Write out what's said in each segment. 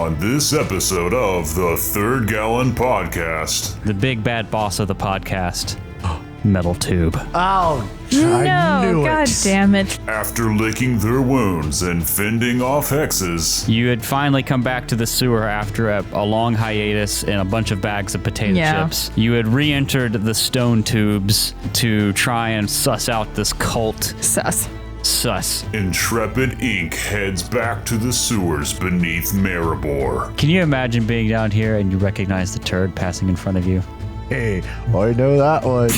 on this episode of the Third Gallon Podcast. The big bad boss of the podcast, Metal Tube. Oh, I knew God it. damn it. After licking their wounds and fending off hexes, You had finally come back to the sewer after a long hiatus and a bunch of bags of potato chips. You had re-entered the stone tubes to try and suss out this cult. Sus. Intrepid Inc. heads back to the sewers beneath Maribor. Can you imagine being down here and you recognize the turd passing in front of you? Hey, I know that one.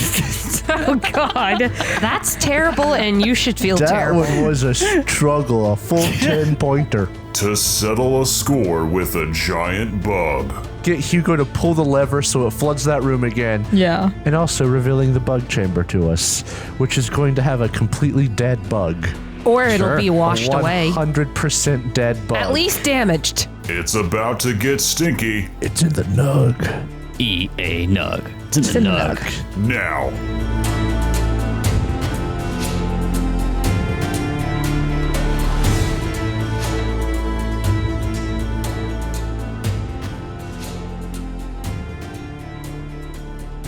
Oh, God. That's terrible, and you should feel That terrible. one was a struggle, a full 10-pointer. To settle a score with a giant bug. Get Hugo to pull the lever so it floods that room again. Yeah. And also revealing the bug chamber to us, which is going to have a completely dead bug. Or it'll be washed away. 100% dead bug. At least damaged. It's about to get stinky. It's in the nug. E.A. Nug. It's in the nug. Now.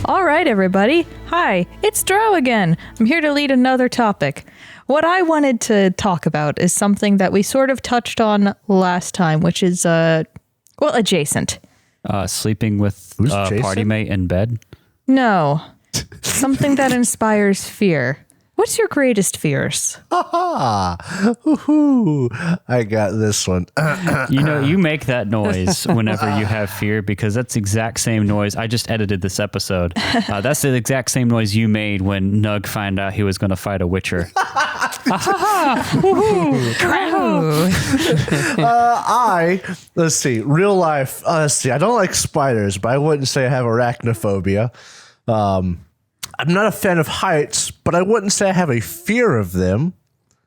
All right, everybody. Hi, it's Drow again. I'm here to lead another topic. What I wanted to talk about is something that we sort of touched on last time, which is, adjacent. Sleeping with Who's a Jason? party mate in bed? No. Something that inspires fear. What's your greatest fears? Woohoo! I got this one. You make that noise whenever you have fear because that's the exact same noise. I just edited this episode. That's the exact same noise you made when Nug found out he was going to fight a Witcher. Let's see, real life. I don't like spiders, but I wouldn't say I have arachnophobia. I'm not a fan of heights, but I wouldn't say I have a fear of them.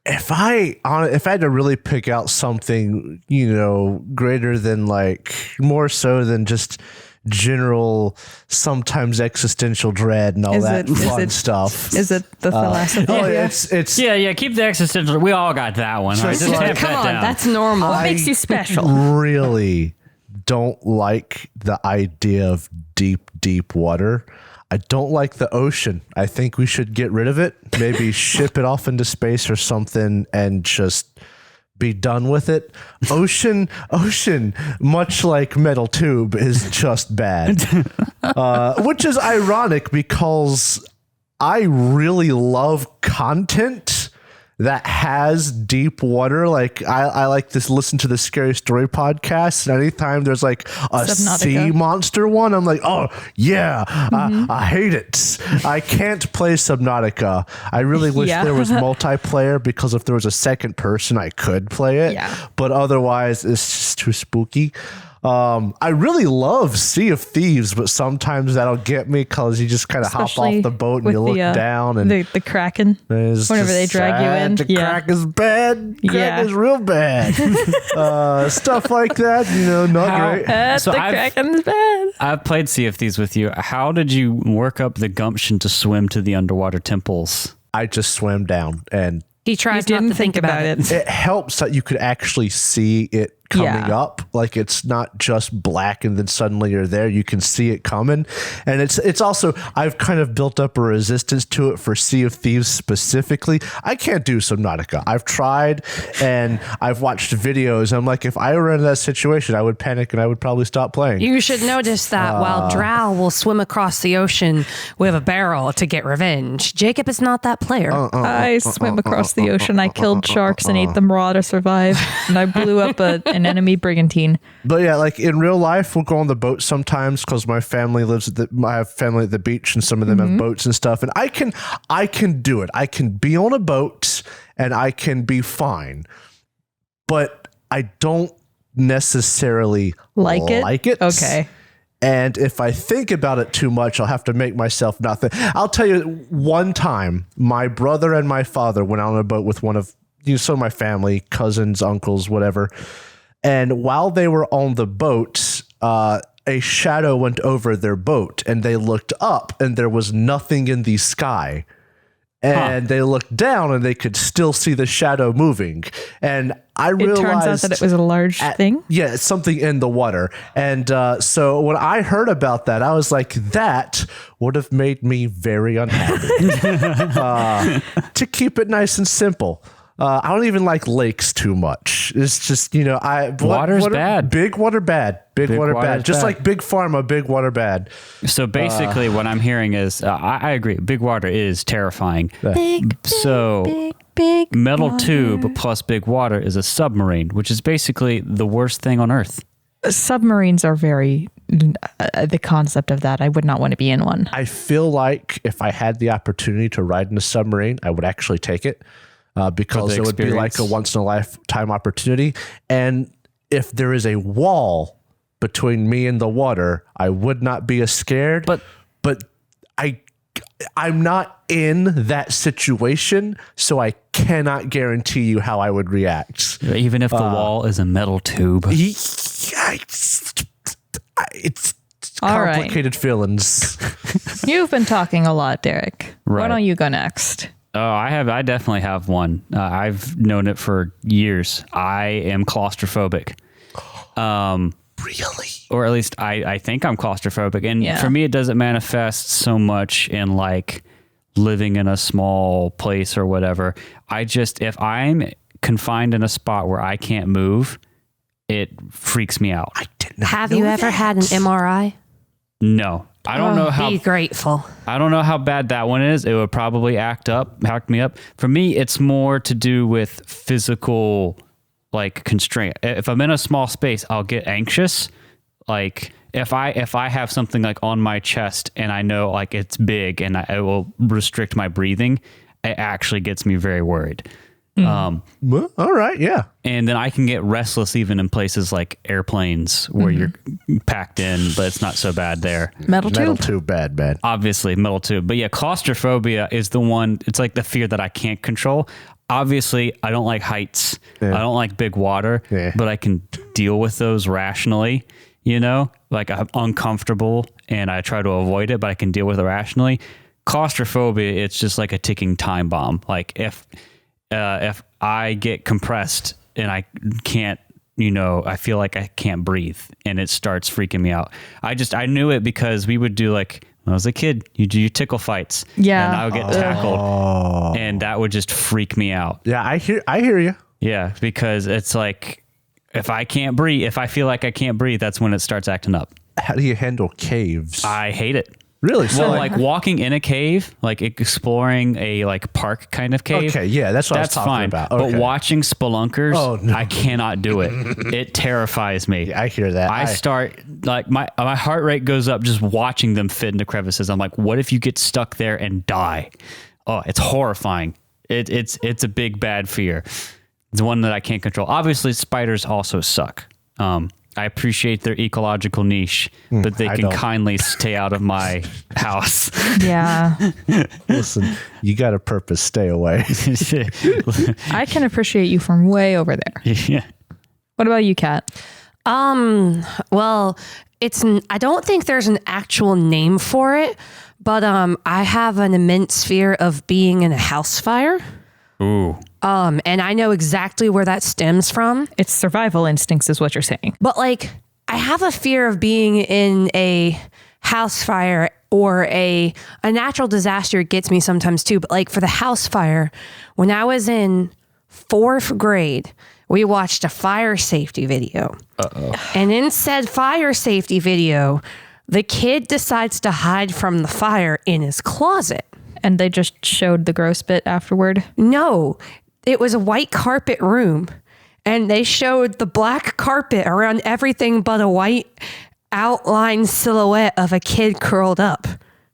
If I had to really pick out something, greater than more so than just general, sometimes existential dread and all that fun stuff. Is it the thalassophobia? It's Yeah, keep the existential. We all got that one. All right, just tamp Come that on, down. that's normal. What makes you special? really don't like the idea of deep water. I don't like the ocean. I think we should get rid of it. Maybe ship it off into space or something and just be done with it. Ocean, much like Metal Tube, is just bad. Which is ironic because I really love content that has deep water. I like to listen to the Scary Story podcast, and anytime there's a Subnautica. sea monster one, I'm like, oh yeah, I hate it. I can't play Subnautica. I really wish there was multiplayer, because if there was a second person I could play it. But otherwise it's just too spooky. I really love Sea of Thieves, but sometimes that'll get me because you just kind of hop off the boat and you look down and the Kraken. Whenever they drag you in. The crack is bad. Crack is real bad. Stuff like that, not great. So the Kraken's bad. I've played Sea of Thieves with you. How did you work up the gumption to swim to the underwater temples? I just swam down, and He tries not Didn't to think about it. it helps that you could actually see it coming up. It's not just black and then suddenly you're there. You can see it coming. And it's also, I've kind of built up a resistance to it for Sea of Thieves specifically. I can't do Subnautica. I've tried and I've watched videos. I'm like, if I were in that situation, I would panic and I would probably stop playing. You should notice that while Drow will swim across the ocean with a barrel to get revenge, Jacob is not that player. I swam across the ocean. I killed sharks and ate them raw to survive. And I blew up an enemy brigantine. But yeah, in real life, we'll go on the boat sometimes because my family lives I have family at the beach, and some of them have boats and stuff. And I can do it. I can be on a boat and I can be fine. But I don't necessarily like it. Okay. And if I think about it too much, I'll have to make myself not think. I'll tell you, one time, my brother and my father went out on a boat with one of some of my family, cousins, uncles, whatever. And while they were on the boat, a shadow went over their boat, and they looked up, and there was nothing in the sky. And they looked down and they could still see the shadow moving. And I realized... It turns out that it was a large thing? Yeah, it's something in the water. And so when I heard about that, I was like, that would have made me very unhappy. To keep it nice and simple. I don't even like lakes too much. It's just, Water's bad. Big water bad. Big water bad. Just bad. like big pharma, big water bad. So basically, what I'm hearing is, I agree. Big water is terrifying. Big Metal water. tube plus big water is a submarine, which is basically the worst thing on Earth. Submarines are very... the concept of that, I would not want to be in one. I feel like if I had the opportunity to ride in a submarine, I would actually take it. Because it would be like a once-in-a-lifetime opportunity. And if there is a wall between me and the water, I would not be as scared. But I'm not in that situation, so I cannot guarantee you how I would react. Even if the wall is a metal tube. It's All right. complicated feelings. You've been talking a lot, Derek. Why Right. don't you go next? Oh, I definitely have one. I've known it for years. I am claustrophobic. Really? Or at least I think I'm claustrophobic. And Yeah. for me, it doesn't manifest so much in like living in a small place or whatever. If I'm confined in a spot where I can't move, it freaks me out. I did not Have know you ever that. had an MRI? No. I don't know how Be grateful. I don't know how bad that one is. It would probably act me up. For me, it's more to do with physical like constraint. If I'm in a small space, I'll get anxious. Like if I have something like on my chest and I know like it's big and it will restrict my breathing, it actually gets me very worried. Well, all right, yeah. And then I can get restless even in places like airplanes where you're packed in, but it's not so bad there. Metal tube? Too bad. Obviously, metal tube. But yeah, claustrophobia is the one, it's like the fear that I can't control. Obviously, I don't like heights. Yeah. I don't like big water, Yeah. but I can deal with those rationally, Like I'm uncomfortable and I try to avoid it, but I can deal with it rationally. Claustrophobia, it's just like a ticking time bomb. Like if I get compressed and I can't, I feel like I can't breathe and it starts freaking me out. I knew it because we would do like, when I was a kid, you do your tickle fights. Yeah. And I would get tackled and that would just freak me out. Yeah, I hear you. Yeah. Because it's like, if I can't breathe, if I feel like I can't breathe, that's when it starts acting up. How do you handle caves? I hate it. Really? Well, like walking in a cave, like exploring a like park kind of cave. Okay, yeah, that's what I was talking fine. about. But Okay. watching spelunkers, Oh, no. I cannot do it. It terrifies me. I hear that. I start like my heart rate goes up just watching them fit into crevices. I'm like, what if you get stuck there and die? Oh, it's horrifying. It's a big bad fear. It's one that I can't control. Obviously, spiders also suck. I appreciate their ecological niche, but they I can don't. kindly stay out of my house. Yeah. Listen, you got a purpose. Stay away. I can appreciate you from way over there. Yeah. What about you, Kat? Well, I don't think there's an actual name for it, but I have an immense fear of being in a house fire. Ooh. And I know exactly where that stems from. It's survival instincts is what you're saying. But like, I have a fear of being in a house fire or a natural disaster. It gets me sometimes too. But like for the house fire, when I was in 4th grade, we watched a fire safety video. And in said fire safety video, the kid decides to hide from the fire in his closet. And they just showed the gross bit afterward. No, it was a white carpet room. And they showed the black carpet around everything but a white outline silhouette of a kid curled up.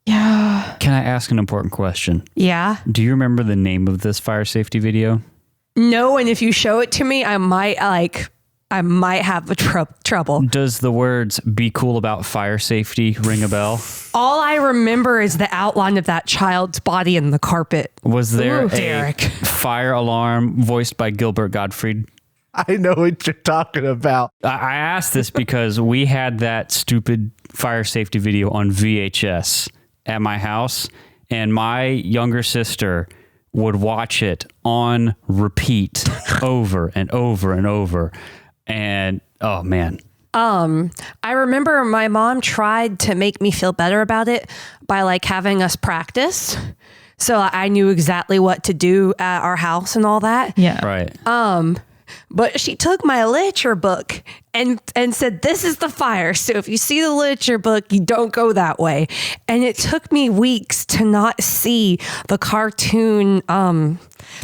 Yeah. Can I ask an important question? Yeah. Do you remember the name of this fire safety video? No, and if you show it to me, I might have a trouble. Does the words "be cool about fire safety" ring a bell? All I remember is the outline of that child's body in the carpet. Was there Ooh, a Derek. fire alarm voiced by Gilbert Gottfried? I know what you're talking about. I asked this because we had that stupid fire safety video on VHS at my house, and my younger sister would watch it on repeat over and over and over. And oh man. I remember my mom tried to make me feel better about it by like having us practice. So I knew exactly what to do at our house and all that. Yeah. Right. But she took my literature book and said, this is the fire. So if you see the literature book, you don't go that way. And it took me weeks to not see the cartoon.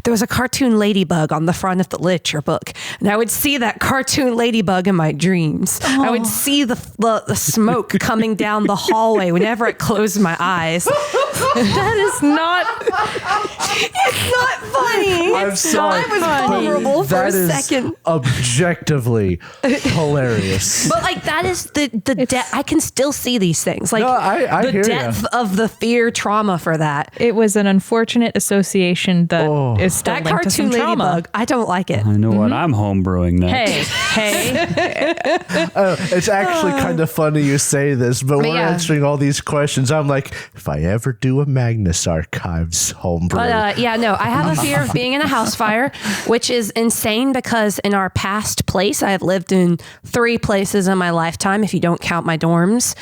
There was a cartoon ladybug on the front of the literature book. And I would see that cartoon ladybug in my dreams. Oh. I would see the smoke coming down the hallway whenever I closed my eyes. That is not... It's not funny. I'm sorry. I was vulnerable for a second. Objectively hilarious. But like that is the depth. I can still see these things. Like No, I the hear depth of the fear trauma for that. It was an unfortunate association that is still That linked to some cartoon trauma. ladybug, I don't like it. I know what I'm homebrewing next. Hey. It's actually kind of funny you say this, but we're yeah. answering all these questions. I'm like, if I ever do a Magnus Archives homebrew. But yeah, no, I have a fear of being in a house fire, which is insane because in our past place, I have lived in 3 places in my lifetime, if you don't count my dorms.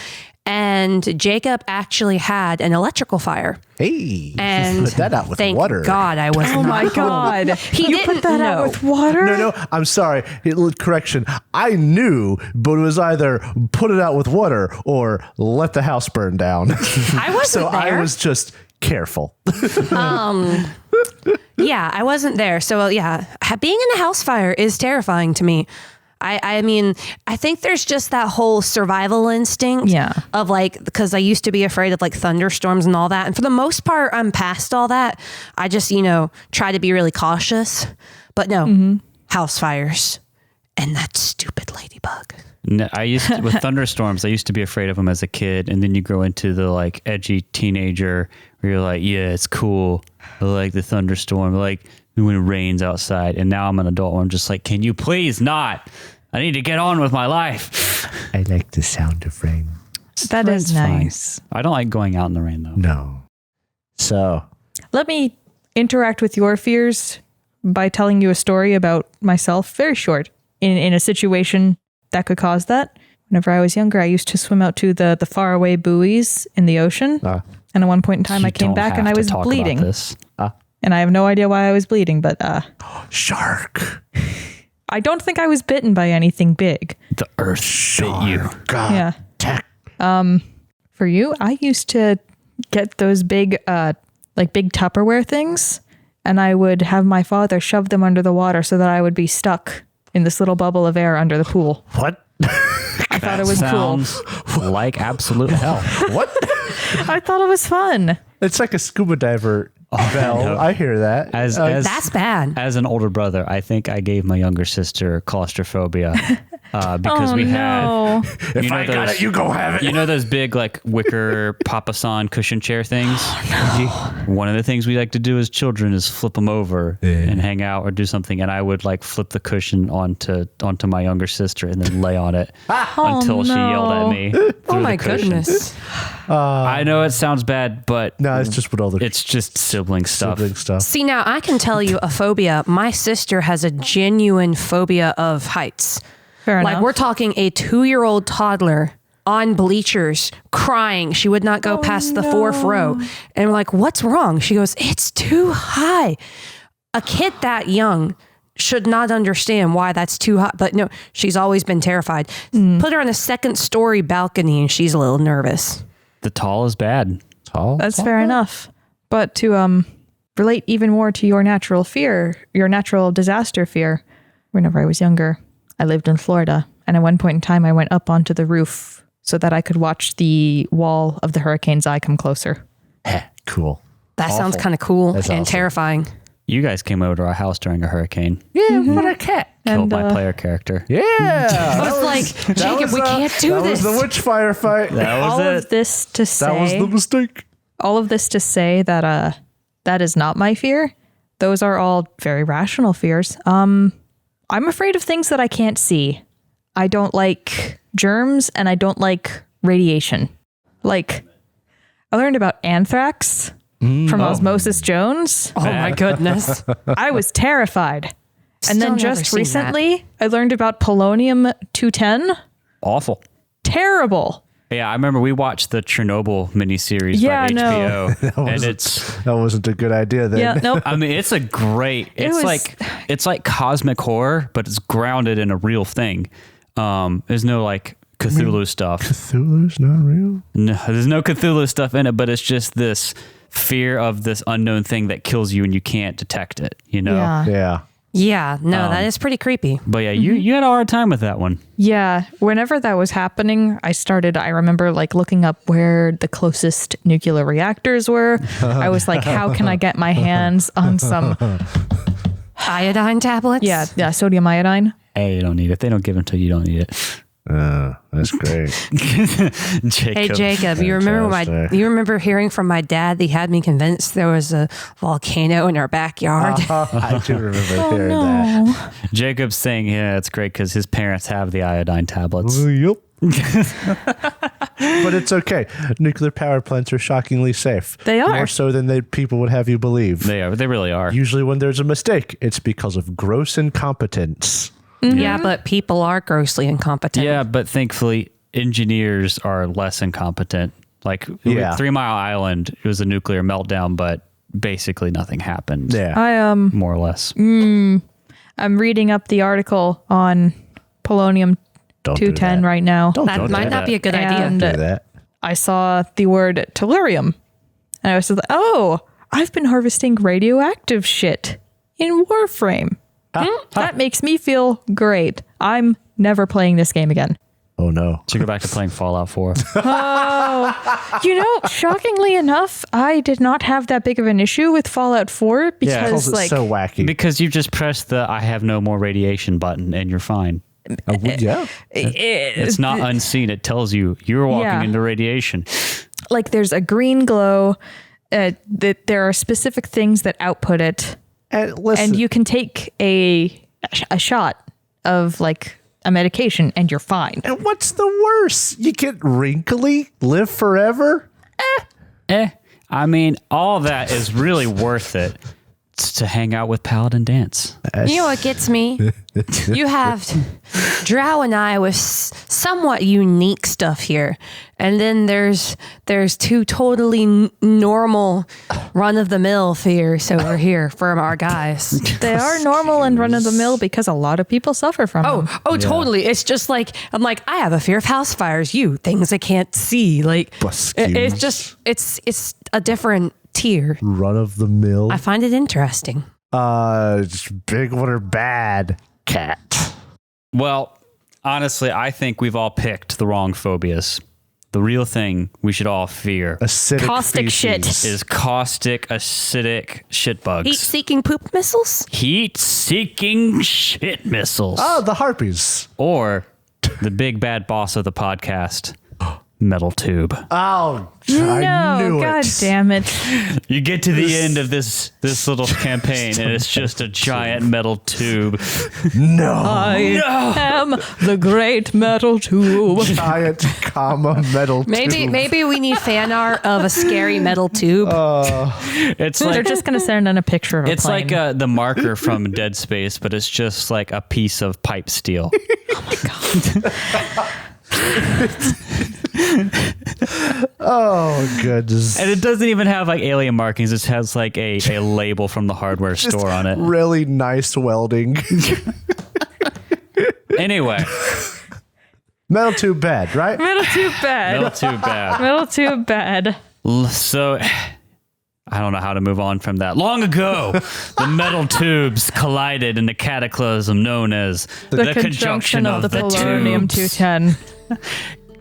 And Jacob actually had an electrical fire. Hey, And put that out with thank water. God I was Oh not my home. God. He You didn't put that know. out with water? No, I'm sorry. Correction. I knew, but it was either put it out with water or let the house burn down. I wasn't So there. I was just careful. Yeah, I wasn't there. So yeah, being in a house fire is terrifying to me. I mean, I think there's just that whole survival instinct of like, because I used to be afraid of like thunderstorms and all that. And for the most part, I'm past all that. I just, try to be really cautious. But no, house fires and that stupid ladybug. No, with thunderstorms, I used to be afraid of them as a kid. And then you grow into the like edgy teenager where you're like, yeah, it's cool. I like the thunderstorm. Like when it rains outside. And now I'm an adult where I'm just like, can you please not? I need to get on with my life. I like the sound of rain. That is It's fine. nice. I don't like going out in the rain though. No. So, Let me interact with your fears by telling you a story about myself, very short, in a situation that could cause that. Whenever I was younger, I used to swim out to the faraway buoys in the ocean. And at one point in time, I came back and I was bleeding. And I have no idea why I was bleeding, but shark. I don't think I was bitten by anything big. The earth bit you. God. Yeah. For you, I used to get those big Tupperware things, and I would have my father shove them under the water so that I would be stuck in this little bubble of air under the pool. What? I thought it was cool. Sounds like absolute hell. What? I thought it was fun. It's like a scuba diver bell. no. I hear that. As That's bad. As an older brother, I think I gave my younger sister claustrophobia because we had. If I got it, you go have it. You know those big like wicker papasan cushion chair things? One of the things we like to do as children is flip them over and hang out or do something. And I would like flip the cushion onto my younger sister and then lay on it until she yelled at me. Oh my the cushion. goodness. I know it sounds bad, but No, it's just what all the it's just sibling stuff. See, now I can tell you a phobia. My sister has a genuine phobia of heights. Fair enough. Like we're talking a 2-year-old toddler on bleachers crying. She would not go past the 4th row. And we're like, what's wrong? She goes, it's too high. A kid that young should not understand why that's too high. But no, she's always been terrified. Put her on a 2nd story balcony and she's a little nervous. The tall is bad. That's fair enough. But to relate even more to your natural fear, your natural disaster fear, whenever I was younger, I lived in Florida. And at one point in time, I went up onto the roof so that I could watch the wall of the hurricane's eye come closer. Cool. That sounds kind of cool and awesome. terrifying. You guys came over to our house during a hurricane. Yeah, what a cat. Killed my player character. Yeah. I was like, Jacob, we can't do this. That was the witch fire fight. That was All it. of this to say, That was the mistake. all of this to say that that is not my fear. Those are all very rational fears. I'm afraid of things that I can't see. I don't like germs and I don't like radiation. Like, I learned about anthrax from Osmosis Jones. Oh my goodness. I was terrified. And then Still never just seen recently, I learned about polonium-210. Awful. Terrible. Yeah, I remember we watched the Chernobyl miniseries by no. HBO, and That wasn't a good idea then. Yeah, nope. I mean, it's a great. It's was- it's like cosmic horror, but it's grounded in a real thing. There's no like Cthulhu stuff. Cthulhu's not real? No, there's no Cthulhu stuff in it, but it's just this fear of this unknown thing that kills you and you can't detect it. You know. Yeah. Yeah. Yeah, no, that is pretty creepy. But yeah, you had a hard time with that one. Yeah, whenever that was happening, I remember like looking up where the closest nuclear reactors were. I was like, how can I get my hands on some, Iodine tablets? yeah, sodium iodine? Hey, you don't need it. They don't give it to you. You don't need it. That's great. Jacob. Hey Jacob, you remember hearing from my dad that he had me convinced there was a volcano in our backyard? I do remember Oh hearing that. no. Jacob's saying, yeah, it's great because his parents have the iodine tablets. Yup. But it's okay. Nuclear power plants are shockingly safe. They are. More so than people would have you believe. They are. They really are. Usually when there's a mistake, it's because of gross incompetence. Yeah, but people are grossly incompetent. Yeah, but thankfully, engineers are less incompetent. Like Yeah. 3 Mile Island, it was a nuclear meltdown, but basically nothing happened. Yeah. More or less. I'm reading up the article on polonium Don't do 210 that. right now. That Don't might do not that. be a good And- idea. Do that. I saw the word tellurium. And I was like, oh, I've been harvesting radioactive shit in Warframe. That makes me feel great. I'm never playing this game again. Oh no. So go back to playing Fallout 4. You know, shockingly enough, I did not have that big of an issue with Fallout 4 because, Because it's like, so wacky. Because you just press the I have no more radiation button and you're fine. Yeah. It's not unseen. It tells you you're walking Yeah. into radiation. like there's a green glow. That there are specific things that output it, And listen, and you can take a shot of like a medication, and you're fine. and what's the worst? You get wrinkly, live forever? I mean, all that is really worth it to hang out with Paladin Dance. You know what gets me? You have Drow and I with somewhat unique stuff here, and then there's two totally normal, run of the mill fears over here from our guys. They are normal and run of the mill because a lot of people suffer from them. Oh, totally. It's just like I'm like I have a fear of house fires. You things I can't see. Like it's just it's a different tier. Run of the mill. I find it interesting. Just big one or bad cat. Well, honestly, I think we've all picked the wrong phobias. The real thing we should all fear Acidic Caustic shit. feces. is caustic, acidic shit bugs. Heat-seeking poop missiles. Heat-seeking shit missiles. Oh, the harpies. Or the big bad boss of the podcast, Metal Tube. Oh, I No, knew god it. damn it. You get to the end of this little campaign, and it's just a giant metal tube. No. I am the great metal tube. Giant comma metal tube. Maybe we need fan art of a scary metal tube. It's They're like just going to send in a picture of a it's plane. like the marker from Dead Space, but it's just like a piece of pipe steel. Oh, goodness. And it doesn't even have like alien markings. It has like a label from the hardware store on it. Really nice welding. Anyway, Metal tube bad, right? metal tube bad. Metal Tube bad. Metal tube bad. So I don't know how to move on from that. Long ago, the metal tubes collided in the cataclysm known as The conjunction of the polonium tubes. 210.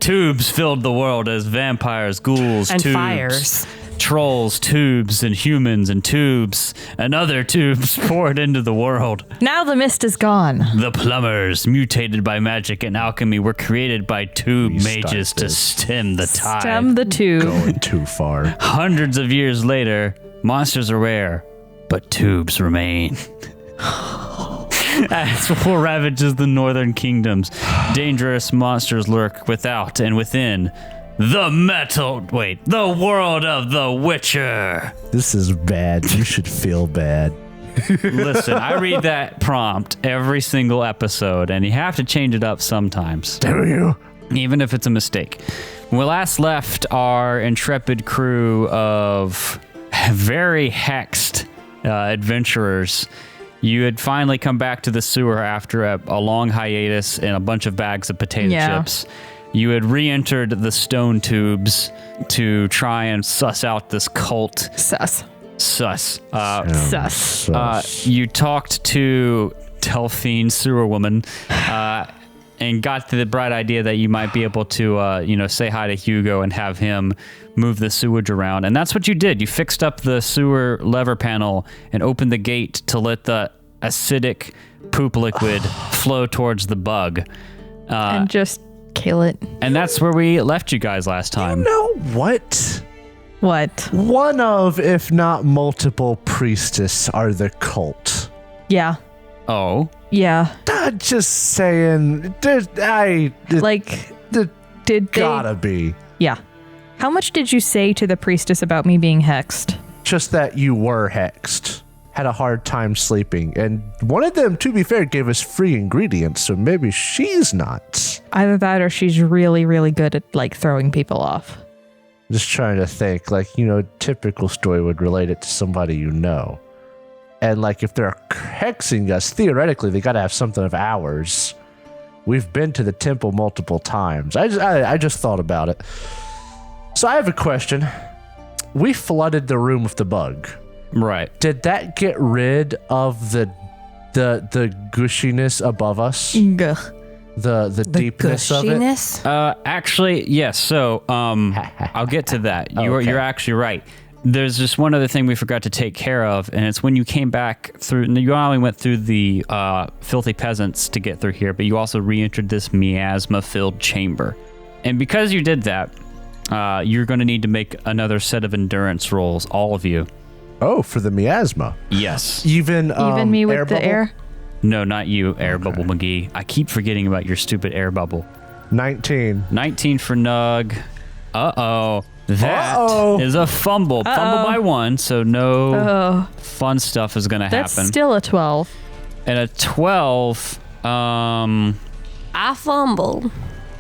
Tubes filled the world as vampires, ghouls, And tubes, fires. trolls, tubes, and humans, and tubes, and other tubes poured into the world. Now the mist is gone. The plumbers, mutated by magic and alchemy, were created by tube mages to stem the tide. Stem the tube. Going too far. Hundreds of years later, monsters are rare, but tubes remain. As war ravages the northern kingdoms, dangerous monsters lurk without and within. the world of The Witcher. This is bad. You should feel bad. Listen, I read that prompt every single episode, and you have to change it up sometimes. Do you? Even if it's a mistake. When we last left our intrepid crew of very hexed adventurers, you had finally come back to the sewer after a long hiatus and a bunch of bags of potato chips. You had re-entered the stone tubes to try and suss out this cult. Sus. You talked to Delphine Sewer Woman and got to the bright idea that you might be able to, say hi to Hugo and have him move the sewage around. And that's what you did. You fixed up the sewer lever panel and opened the gate to let the acidic poop liquid flow towards the bug. And just kill it. And that's where we left you guys last time. You know what? What? One of, if not multiple, priestess are the cult. Yeah. Oh. Yeah. I'm just saying. Did they gotta be. Yeah. How much did you say to the priestess about me being hexed? Just that you were hexed. Had a hard time sleeping. And one of them, to be fair, gave us free ingredients, so maybe she's not. Either that or she's really, really good at, throwing people off. Just trying to think, typical story would relate it to somebody you know. And, if they're hexing us, theoretically, they gotta have something of ours. We've been to the temple multiple times. I just thought about it. So I have a question. We flooded the room with the bug. Right. Did that get rid of the gushiness above us? The deepness gushiness? of it? Actually, yes. So, I'll get to that. Okay. You're actually right. There's just one other thing we forgot to take care of, and it's when you came back through. You not only went through the filthy peasants to get through here, but you also re-entered this miasma-filled chamber. And because you did that, you're going to need to make another set of endurance rolls, all of you. Oh, for the miasma. Yes. Even me with air the bubble? air? No, not you, Air Bubble McGee. I keep forgetting about your stupid air bubble. 19. 19 for Nug. Uh-oh. That is a fumble. Fumble by one, so no fun stuff is going to happen. That's still a 12. And a 12, I fumble.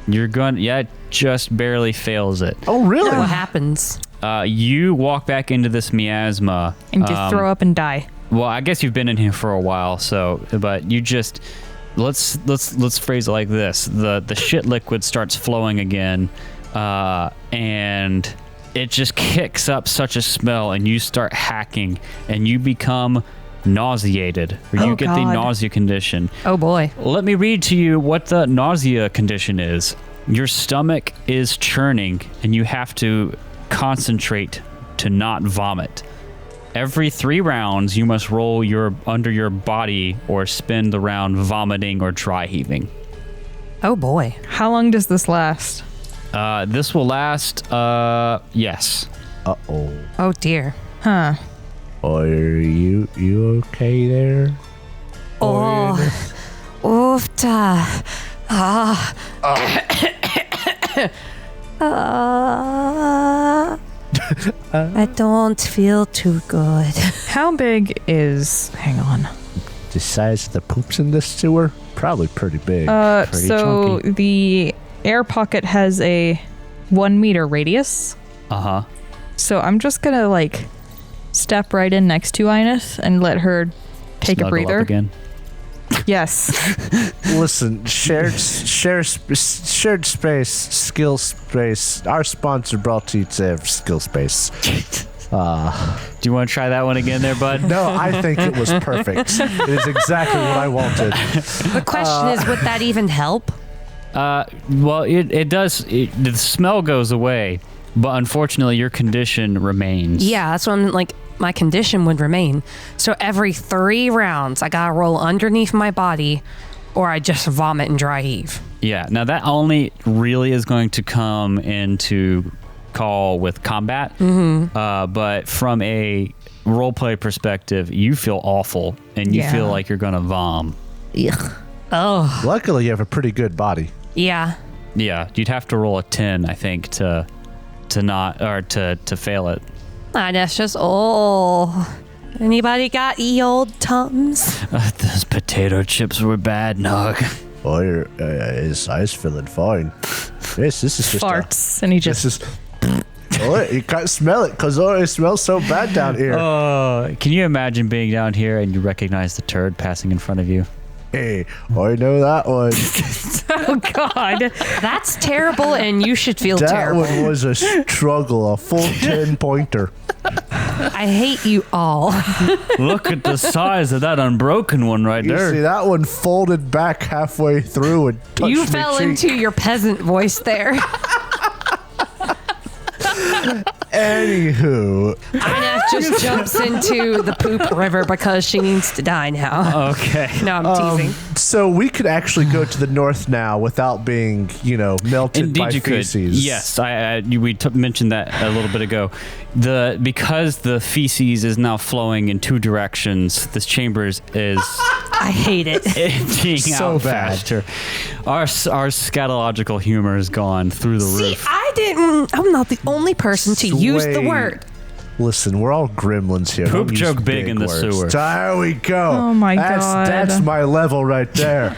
you're going, it just barely fails it. Oh, really? What happens? You walk back into this miasma. And just throw up and die. Well, I guess you've been in here for a while, but you just, let's phrase it like this. The shit liquid starts flowing again. And it just kicks up such a smell, and you start hacking, and you become nauseated, or you get the nausea condition. Oh boy. Let me read to you what the nausea condition is. Your stomach is churning, and you have to concentrate to not vomit. Every 3 rounds, you must roll under your body or spend the round vomiting or dry heaving. Oh boy. How long does this last? This will last, yes. Uh-oh. Oh dear. Huh. Are you okay there? Oh. Oofta. I don't feel too good. How big is... Hang on. The size of the poops in this sewer? Probably pretty big. Pretty So chunky. the air pocket has a 1 meter radius. Uh-huh. So I'm just gonna step right in next to Ines and let her take Snuggle a breather. up again. Yes. Listen, shared space, skill space. Our sponsor brought to you today, Skill Space. Do you want to try that one again there, bud? No, I think it was perfect. It is exactly what I wanted. The question is, would that even help? Well, it does. The smell goes away, but unfortunately, your condition remains. Yeah, that's what I'm my condition would remain. So every 3 rounds, I gotta roll underneath my body, or I just vomit and dry heave. Yeah. Now that only really is going to come into call with combat. Mm-hmm. But from a roleplay perspective, you feel awful and you feel like you're gonna vom. Ugh. Oh. Luckily, you have a pretty good body. Yeah. Yeah, you'd have to roll a 10, I think, to fail it. That's just anybody got old Tums? Those potato chips were bad, Nog. Oh, his eyes feeling fine. Yes, this is just Farts, and he just. This is. Oh, you can't smell it because it smells so bad down here. Can you imagine being down here and you recognize the turd passing in front of you? Hey, I know that one. Oh God, That's terrible, and you should feel That terrible. one was a struggle, a full 10-pointer. I hate you all. Look at the size of that unbroken one right You there. see, that one folded back halfway through and touched You me fell cheek. into your peasant voice there. Anywho, Inef just jumps into the poop river because she needs to die now. Okay. No, I'm teasing. so we could actually go to the north now without being, melted Indeed, by you feces. could. Yes, we mentioned that a little bit ago. Because the feces is now flowing in two directions. This chamber is I hate it. emptying So out bad. faster. Our scatological humor has gone through the See, roof. I'm not the only person to use the Sway. word. Listen, we're all gremlins here. Poop Don't use joke big in the words. sewer. There we go. Oh my God. That's my level right there.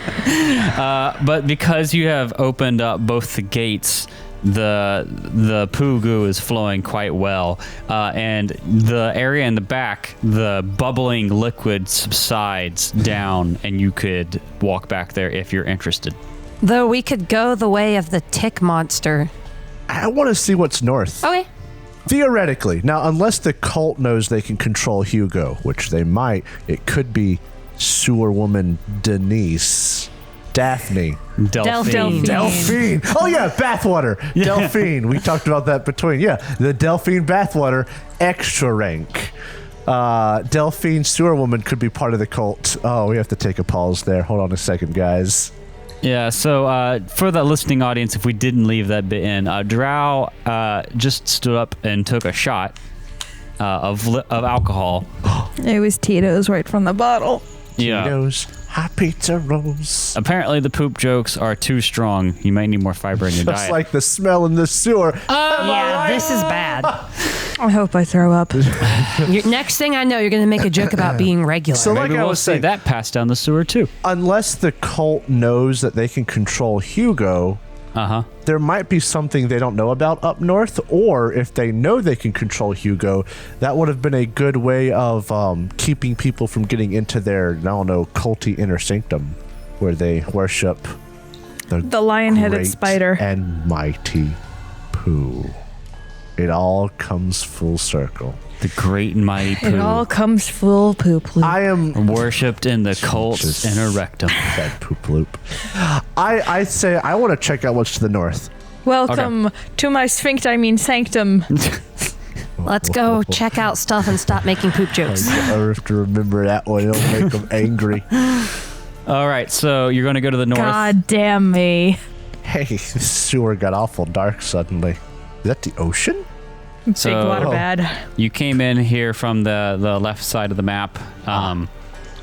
But because you have opened up both the gates, the poo goo is flowing quite well, and the area in the back, the bubbling liquid subsides down, and you could walk back there if you're interested. Though we could go the way of the tick monster. I want to see what's north. Okay. Theoretically. Now, unless the cult knows they can control Hugo, which they might, it could be sewer woman Denise. Daphne. Delphine. Delphine. Oh, yeah, bathwater. Delphine. We talked about that between. Yeah, the Delphine bathwater, extra rank. Delphine sewer woman could be part of the cult. Oh, we have to take a pause there. Hold on a second, guys. Yeah, so for the listening audience, if we didn't leave that bit in, Drow just stood up and took a shot of alcohol. it was Tito's right from the bottle. Yeah. Tito's hot pizza rolls. Apparently, the poop jokes are too strong. You might need more fiber in your Just diet. like the smell in the sewer. Yeah, this is bad. I hope I throw up. Next thing I know, you're going to make a joke about being regular. So like Maybe I we'll was see saying, that pass down the sewer too. unless the cult knows that they can control Hugo, there might be something they don't know about up north, or if they know they can control Hugo, that would have been a good way of keeping people from getting into their, culty inner sanctum, where they worship The lion-headed great spider. and mighty Pooh. It all comes full circle. The great and mighty It all poo, comes full poop loop. I am worshipped in the cult's Jesus. inner rectum. that poop loop. I say I want to check out what's to the north. Welcome to my sanctum. Let's go check out stuff and stop making poop jokes. I have to remember that one. It'll make them angry. All right, so you're going to go to the north. God damn me. Hey, the sewer got awful dark suddenly. Is that the ocean? Big So- water bad. You came in here from the left side of the map,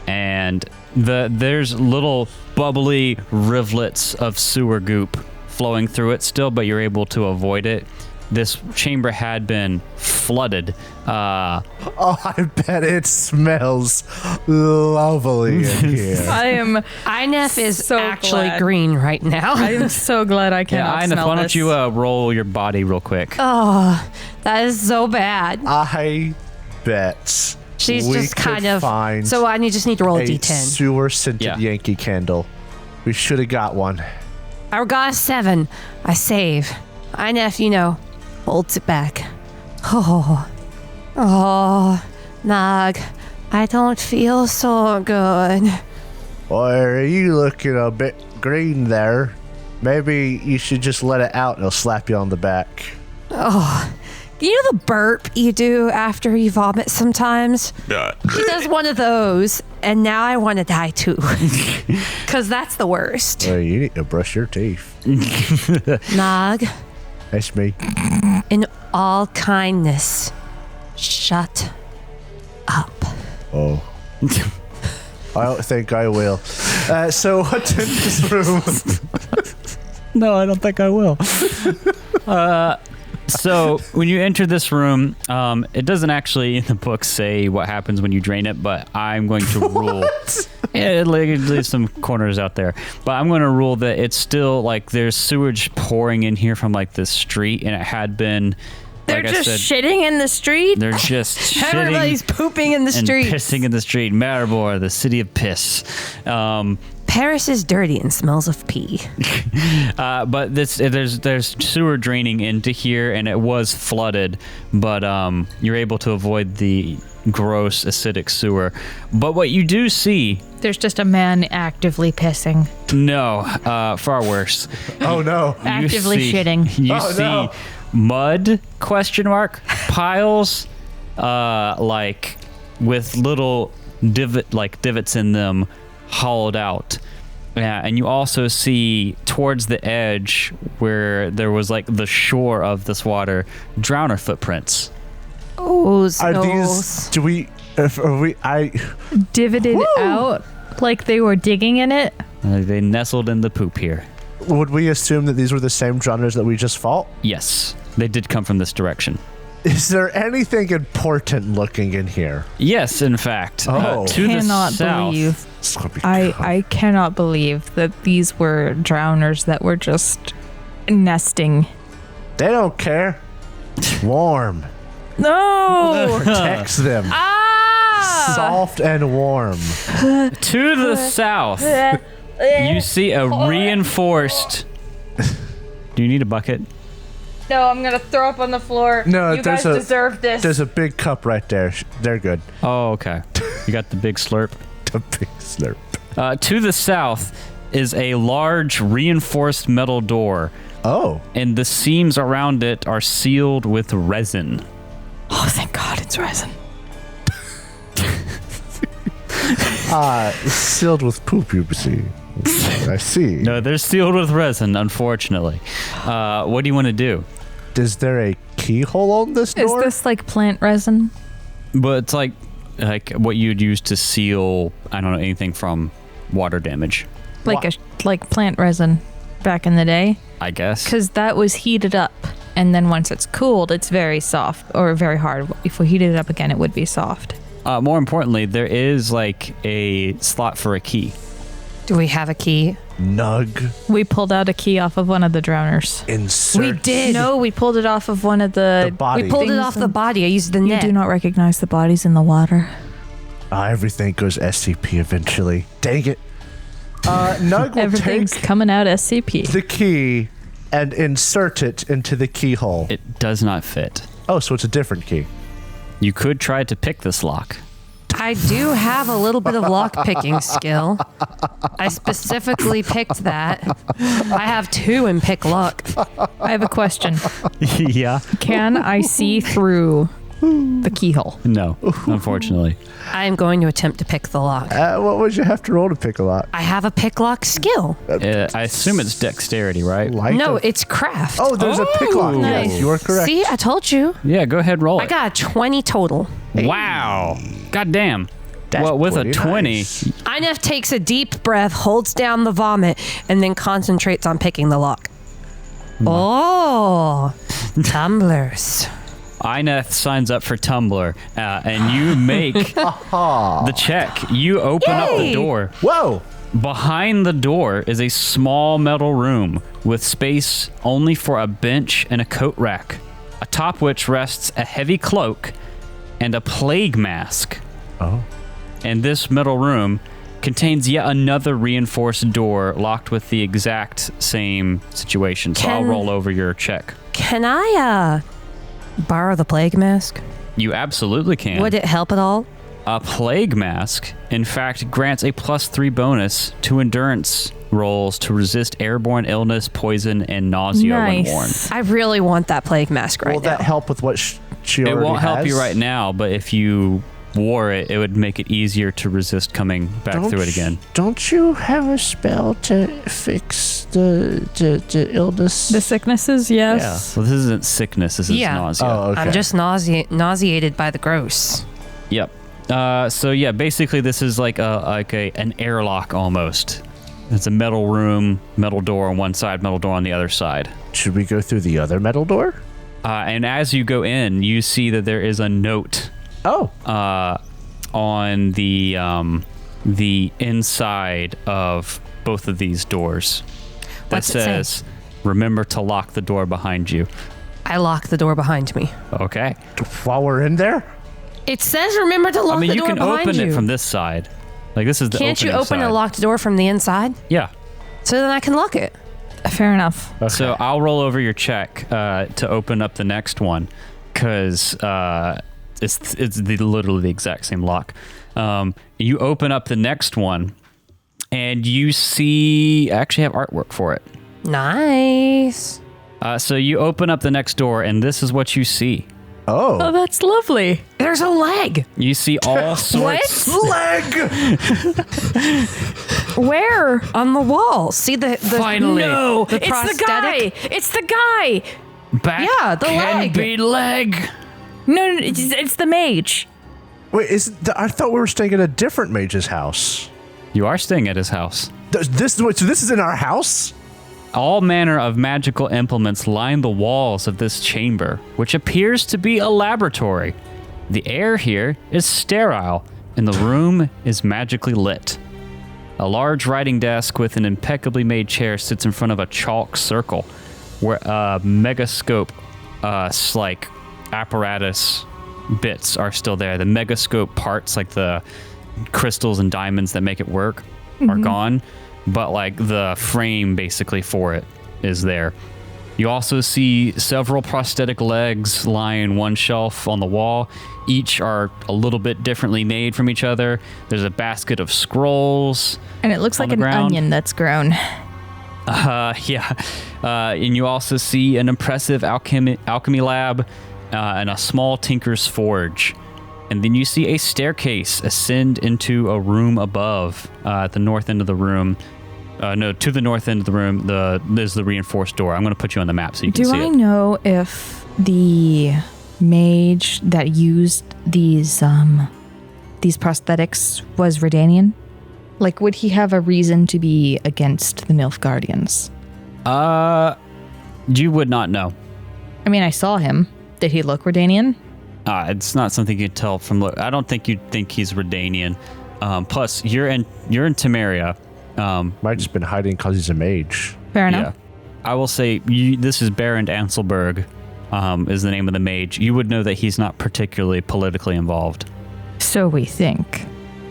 and there's little bubbly rivulets of sewer goop flowing through it still, but you're able to avoid it. This chamber had been flooded. Oh, I bet it smells lovely in here. Inef is so actually glad. green right now. I am so glad I cannot Yeah, Inef, smell why don't this. you roll your body real quick? Oh, that is so bad. I bet She's we just could kind of. find So I just need to roll a a d10. sewer scented Yeah. Yankee candle. We should have got one. I got a 7. I save. Inef, holds it back. Oh, Nog, I don't feel so good. Boy, are you looking a bit green there? Maybe you should just let it out and it'll slap you on the back. You know the burp you do after you vomit sometimes? He does one of those, and now I want to die too. Because that's the worst. Well, you need to brush your teeth. Nog, That's me. in all kindness, shut up. Oh. I don't think I will. So what's in this room? No, I don't think I will. So when you enter this room, it doesn't actually in the book say what happens when you drain it, but I'm going to rule. It leaves some corners out there, but I'm going to rule that it's still like there's sewage pouring in here from like this street, and it had been. They're like just I said, shitting in the street? They're just shitting Everybody's pooping in the and street. pissing in the street. Maribor, the city of piss. Paris is dirty and smells of pee. But there's sewer draining into here, and it was flooded, but you're able to avoid the gross acidic sewer. But what you do see, There's just a man actively pissing. no, far worse. Oh no. Actively see, shitting. You Oh, see no. mud, piles, like with little divots in them, hollowed out. Yeah, and you also see towards the edge where there was like the shore of this water, drowner footprints. Oh, Are these? Do we? Are we? Divoted out like they were digging in it. They nestled in the poop here. Would we assume that these were the same drowners that we just fought? Yes, they did come from this direction. Is there anything important looking in here? Yes, in fact. Oh. To the Cannot south. believe. It's gonna be I cannot believe that these were drowners that were just nesting. They don't care. Warm. No! Protects them. Soft and warm. To the south, you see a reinforced. Do you need a bucket? No, I'm gonna throw up on the floor. No, you guys deserve this. There's a big cup right there. They're good. Oh, okay. You got the big slurp. A big slurp. To the south is a large reinforced metal door, Oh. and the seams around it are sealed with resin. Oh, thank God, it's resin. Sealed with poop, you see. I see. No, they're sealed with resin, unfortunately. What do you want to do? Is there a keyhole on this Is door? this like plant resin? But it's like what you'd use to seal, I don't know, anything from water damage, Like plant resin back in the day? I guess. Because that was heated up. And then once it's cooled, it's very soft or very hard. If we heated it up again, it would be soft. More importantly, there is like a slot for a key. Do we have a key? Nug. We pulled out a key off of one of the drowners. Insert. We did. No, we pulled it off of one of the body. We pulled it things off the in- body. I used the You net. do not recognize the bodies in the water. Everything goes SCP eventually. Dang it. Nug will Everything's take coming out SCP. the key and insert it into the keyhole. It does not fit. Oh, so it's a different key. You could try to pick this lock. I do have a little bit of lock picking skill. I specifically picked that. I have 2 in pick lock. I have a question. Yeah. Can I see through the keyhole? No, unfortunately. I am going to attempt to pick the lock. What would you have to roll to pick a lock? I have a pick lock skill. I assume it's dexterity, right? No, it's craft. Oh, there's a pick lock. nice. Yes, you are correct. See, I told you. Yeah, go ahead, roll I it. got a 20 total. Wow. God damn. That's Well, with a pretty 20, nice. Inef takes a deep breath, holds down the vomit, and then concentrates on picking the lock. Oh, tumblers. Ineth signs up for Tumblr, and you make the check. You open up the Yay! door. Whoa. Behind the door is a small metal room with space only for a bench and a coat rack, atop which rests a heavy cloak and a plague mask. Oh. And this metal room contains yet another reinforced door locked with the exact same situation. So I'll Can- roll over your check. Can I, borrow the plague mask? You absolutely can. Would it help at all? A plague mask, in fact, grants a +3 bonus to endurance rolls to resist airborne illness, poison, and nausea when worn. Nice. I really want that plague mask right Will now. that help with what she It already won't help you has? right now, but if you wore it, it would make it easier to resist coming back through it again. Don't you have a spell to fix the illness? The sicknesses, yes. Well, this isn't sickness. This is Yeah. nausea. Oh, okay. I'm just nauseated by the gross. Yep. So yeah, basically this is like an airlock almost. It's a metal room, metal door on one side, metal door on the other side. Should we go through the other metal door? And as you go in, you see that there is a note Oh. on the inside of both of these doors that What's it say? says, "Remember to lock the door behind you." I lock the door behind me. Okay. While we're in there? It says remember to lock I mean, the you door can behind open you. it from this side. Like this is the Can't you opening open side. a locked door from the inside? Yeah. So then I can lock it. Fair enough. So I'll roll over your check to open up the next one, because it's literally the exact same lock. You open up the next one, and you see I actually have artwork for it. Nice. So you open up the next door, and this is what you see. Oh, Oh. that's lovely. There's a leg. You see all sorts. Leg! Where? On the wall. See the Finally. No, the it's the guy. prosthetic? It's the guy. Back Yeah, the can leg. be leg. No, it's the mage. Wait, I thought we were staying at a different mage's house. You are staying at his house. So this is in our house? All manner of magical implements line the walls of this chamber, which appears to be a laboratory. The air here is sterile, and the room is magically lit. A large writing desk with an impeccably made chair sits in front of a chalk circle, where a megascope, like apparatus bits are still there. The megascope parts, like the crystals and diamonds that make it work, are gone. But like the frame basically for it is there. You also see several prosthetic legs lying one shelf on the wall. Each are a little bit differently made from each other. There's a basket of scrolls. And it looks On like the an ground. onion that's grown. Yeah. And you also see an impressive alchemy lab and a small tinker's forge. And then you see a staircase ascend into a room above at the north end of the room. To the north end of the room, there's the reinforced door. I'm going to put you on the map so you can Do see I it. know if the mage that used these prosthetics was Redanian? Like, would he have a reason to be against the Nilfgaardians? You would not know. I mean, I saw him. Did he look Redanian? It's not something you'd tell from look. I don't think you'd think he's Redanian. Plus, you're in Temeria. Might just been hiding because he's a mage. Fair enough. Yeah. I will say this is Baron Anselberg, is the name of the mage. You would know that he's not particularly politically involved. So we think.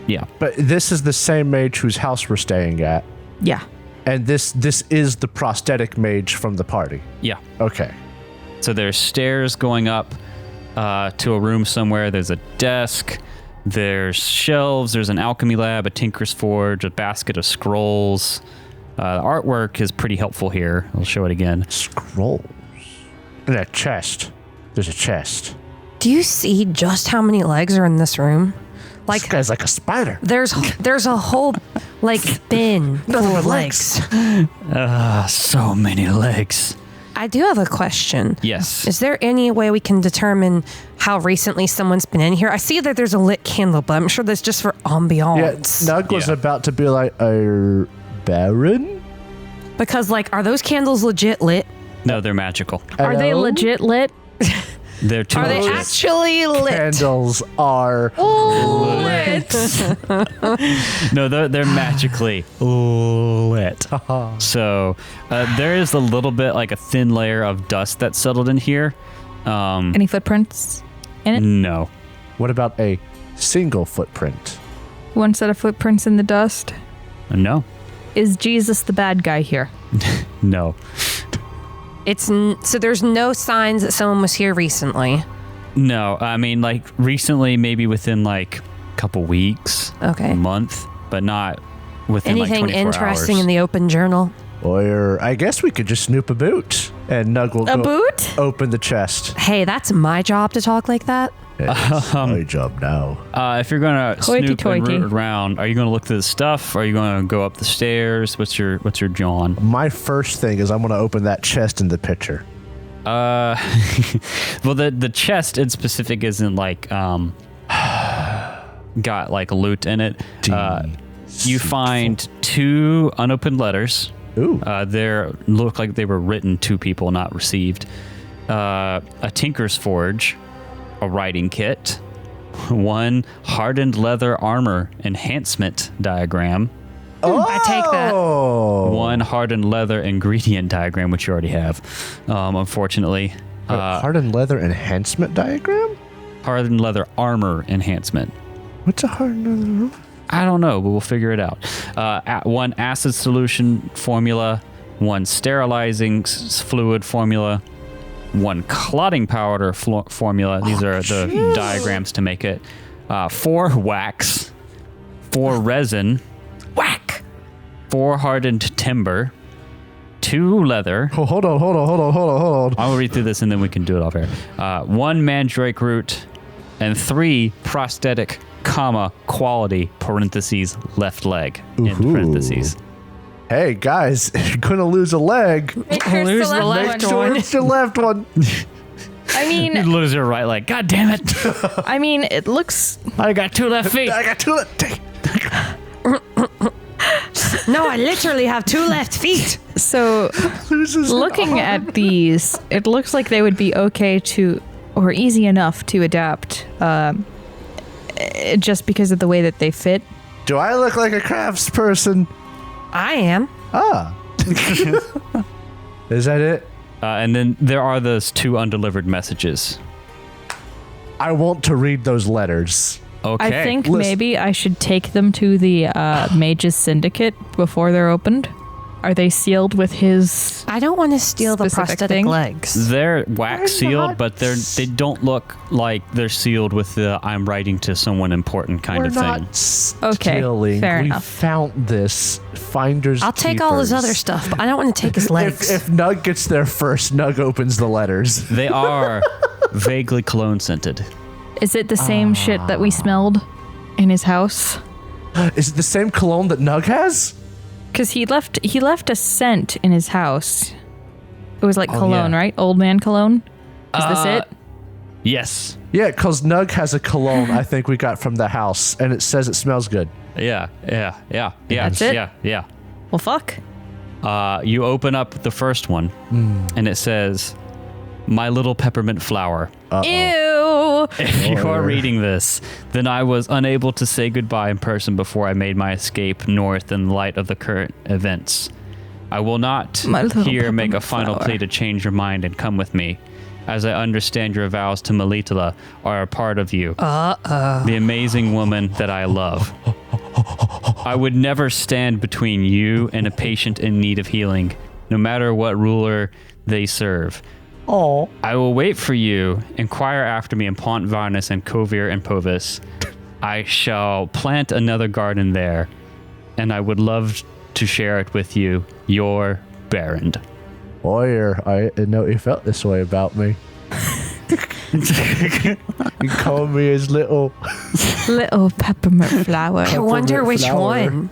Yeah. But this is the same mage whose house we're staying at. Yeah. And this is the prosthetic mage from the party. Yeah. Okay. So there's stairs going up to a room somewhere. There's a desk. There's shelves. There's an alchemy lab, a tinker's forge, a basket of scrolls. The artwork is pretty helpful here. I'll show it again. Scrolls. And a chest. There's a chest. Do you see just how many legs are in this room? Like This guy's like a spider. there's a whole like bin full of legs. So many legs. I do have a question. Yes. Is there any way we can determine how recently someone's been in here? I see that there's a lit candle, but I'm sure that's just for Yeah, ambiance. Nug was Yeah. about to be like, Baron? Because like, are those candles legit lit? No, they're magical. Are they Hello? legit lit? They're too Are they legit. actually lit? Candles are No, they're magically lit. So there is a little bit like a thin layer of dust that settled in here. Any footprints in it? No. What about a single footprint? One set of footprints in the dust. No. Is Jesus the bad guy here? No. So there's no signs that someone was here recently. No. I mean, like recently, maybe within like a couple weeks, Okay. a month, but not within Anything like 24 interesting hours. in the open journal? Or I guess we could just snoop a boot. And Nug will A go boot? open the chest. Hey, that's my job to talk like that. It's my job now. If you're gonna snoop and Hoity-toity. root around, are you gonna look through the stuff? Are you gonna go up the stairs? What's your John? My first thing is I'm going to open that chest in the picture. Well, the chest in specific isn't like got like loot in it. You find 2 unopened letters. Ooh. They look like they were written to people, not received. A tinker's forge, a writing kit, 1 hardened leather armor enhancement diagram, I take that. 1 hardened leather ingredient diagram, which you already have, unfortunately. Hardened leather enhancement diagram? Hardened leather armor enhancement. What's a hardened leather? I don't know, but we'll figure it out. 1 acid solution formula, 1 sterilizing fluid formula, 1 clotting powder formula. These are the diagrams to make it. 4 wax, 4 resin, Whack. 4 hardened timber, 2 leather. Oh, hold on. I'll read through this and then we can do it off air. 1 mandrake root, and 3 prosthetic, quality, parentheses, left leg, in parentheses. Hey, guys, if you're going to lose a leg, Make sure it's the left make sure one. it's the left one. I You mean, lose your right leg. God damn it. it looks. I got 2 left feet. I got 2 left. No, I literally have 2 left feet. So, looking at these, it looks like they would be okay to, or easy enough to adapt, just because of the way that they fit. Do I look like a crafts person? I am. Ah. Is that it? And then there are those 2 undelivered messages. I want to read those letters. Okay. I think listen. maybe I should take them to the Mages Syndicate before they're opened. Are they sealed with his? I don't want to steal the Specific prosthetic thing? legs. They're wax sealed, but they don't look like they're sealed with the "I'm writing to someone important" kind We're of thing. not Okay, stealing. fair we enough. found this. Finders I'll take all his keepers. other stuff, but I don't want to take his legs. If Nug gets there first, Nug opens the letters. They are vaguely cologne scented. Is it the same shit that we smelled in his house? Is it the same cologne that Nug has? Because he left a scent in his house. It was like cologne, yeah. right? Old man cologne. Is this it? Yes. Yeah, because Nug has a cologne I think we got from the house, and it says it smells good. Yeah. That's it? Yeah. Well, fuck. You open up the first one, and it says, "My little peppermint flower." Ew. If you are reading this, then I was unable to say goodbye in person before I made my escape north in light of the current events. I will not My little here make a peppermint final flower. plea to change your mind and come with me, as I understand your vows to Melitala are a part of you, the amazing woman that I love. I would never stand between you and a patient in need of healing, no matter what ruler they serve. Oh. I will wait for you. Inquire after me in Pont Varnus and Kovir and Povis. I shall plant another garden there, and I would love to share it with you. Your Barrand. Lawyer, I didn't know he felt this way about me. He called me his little... Little peppermint flower. I wonder which flower. one.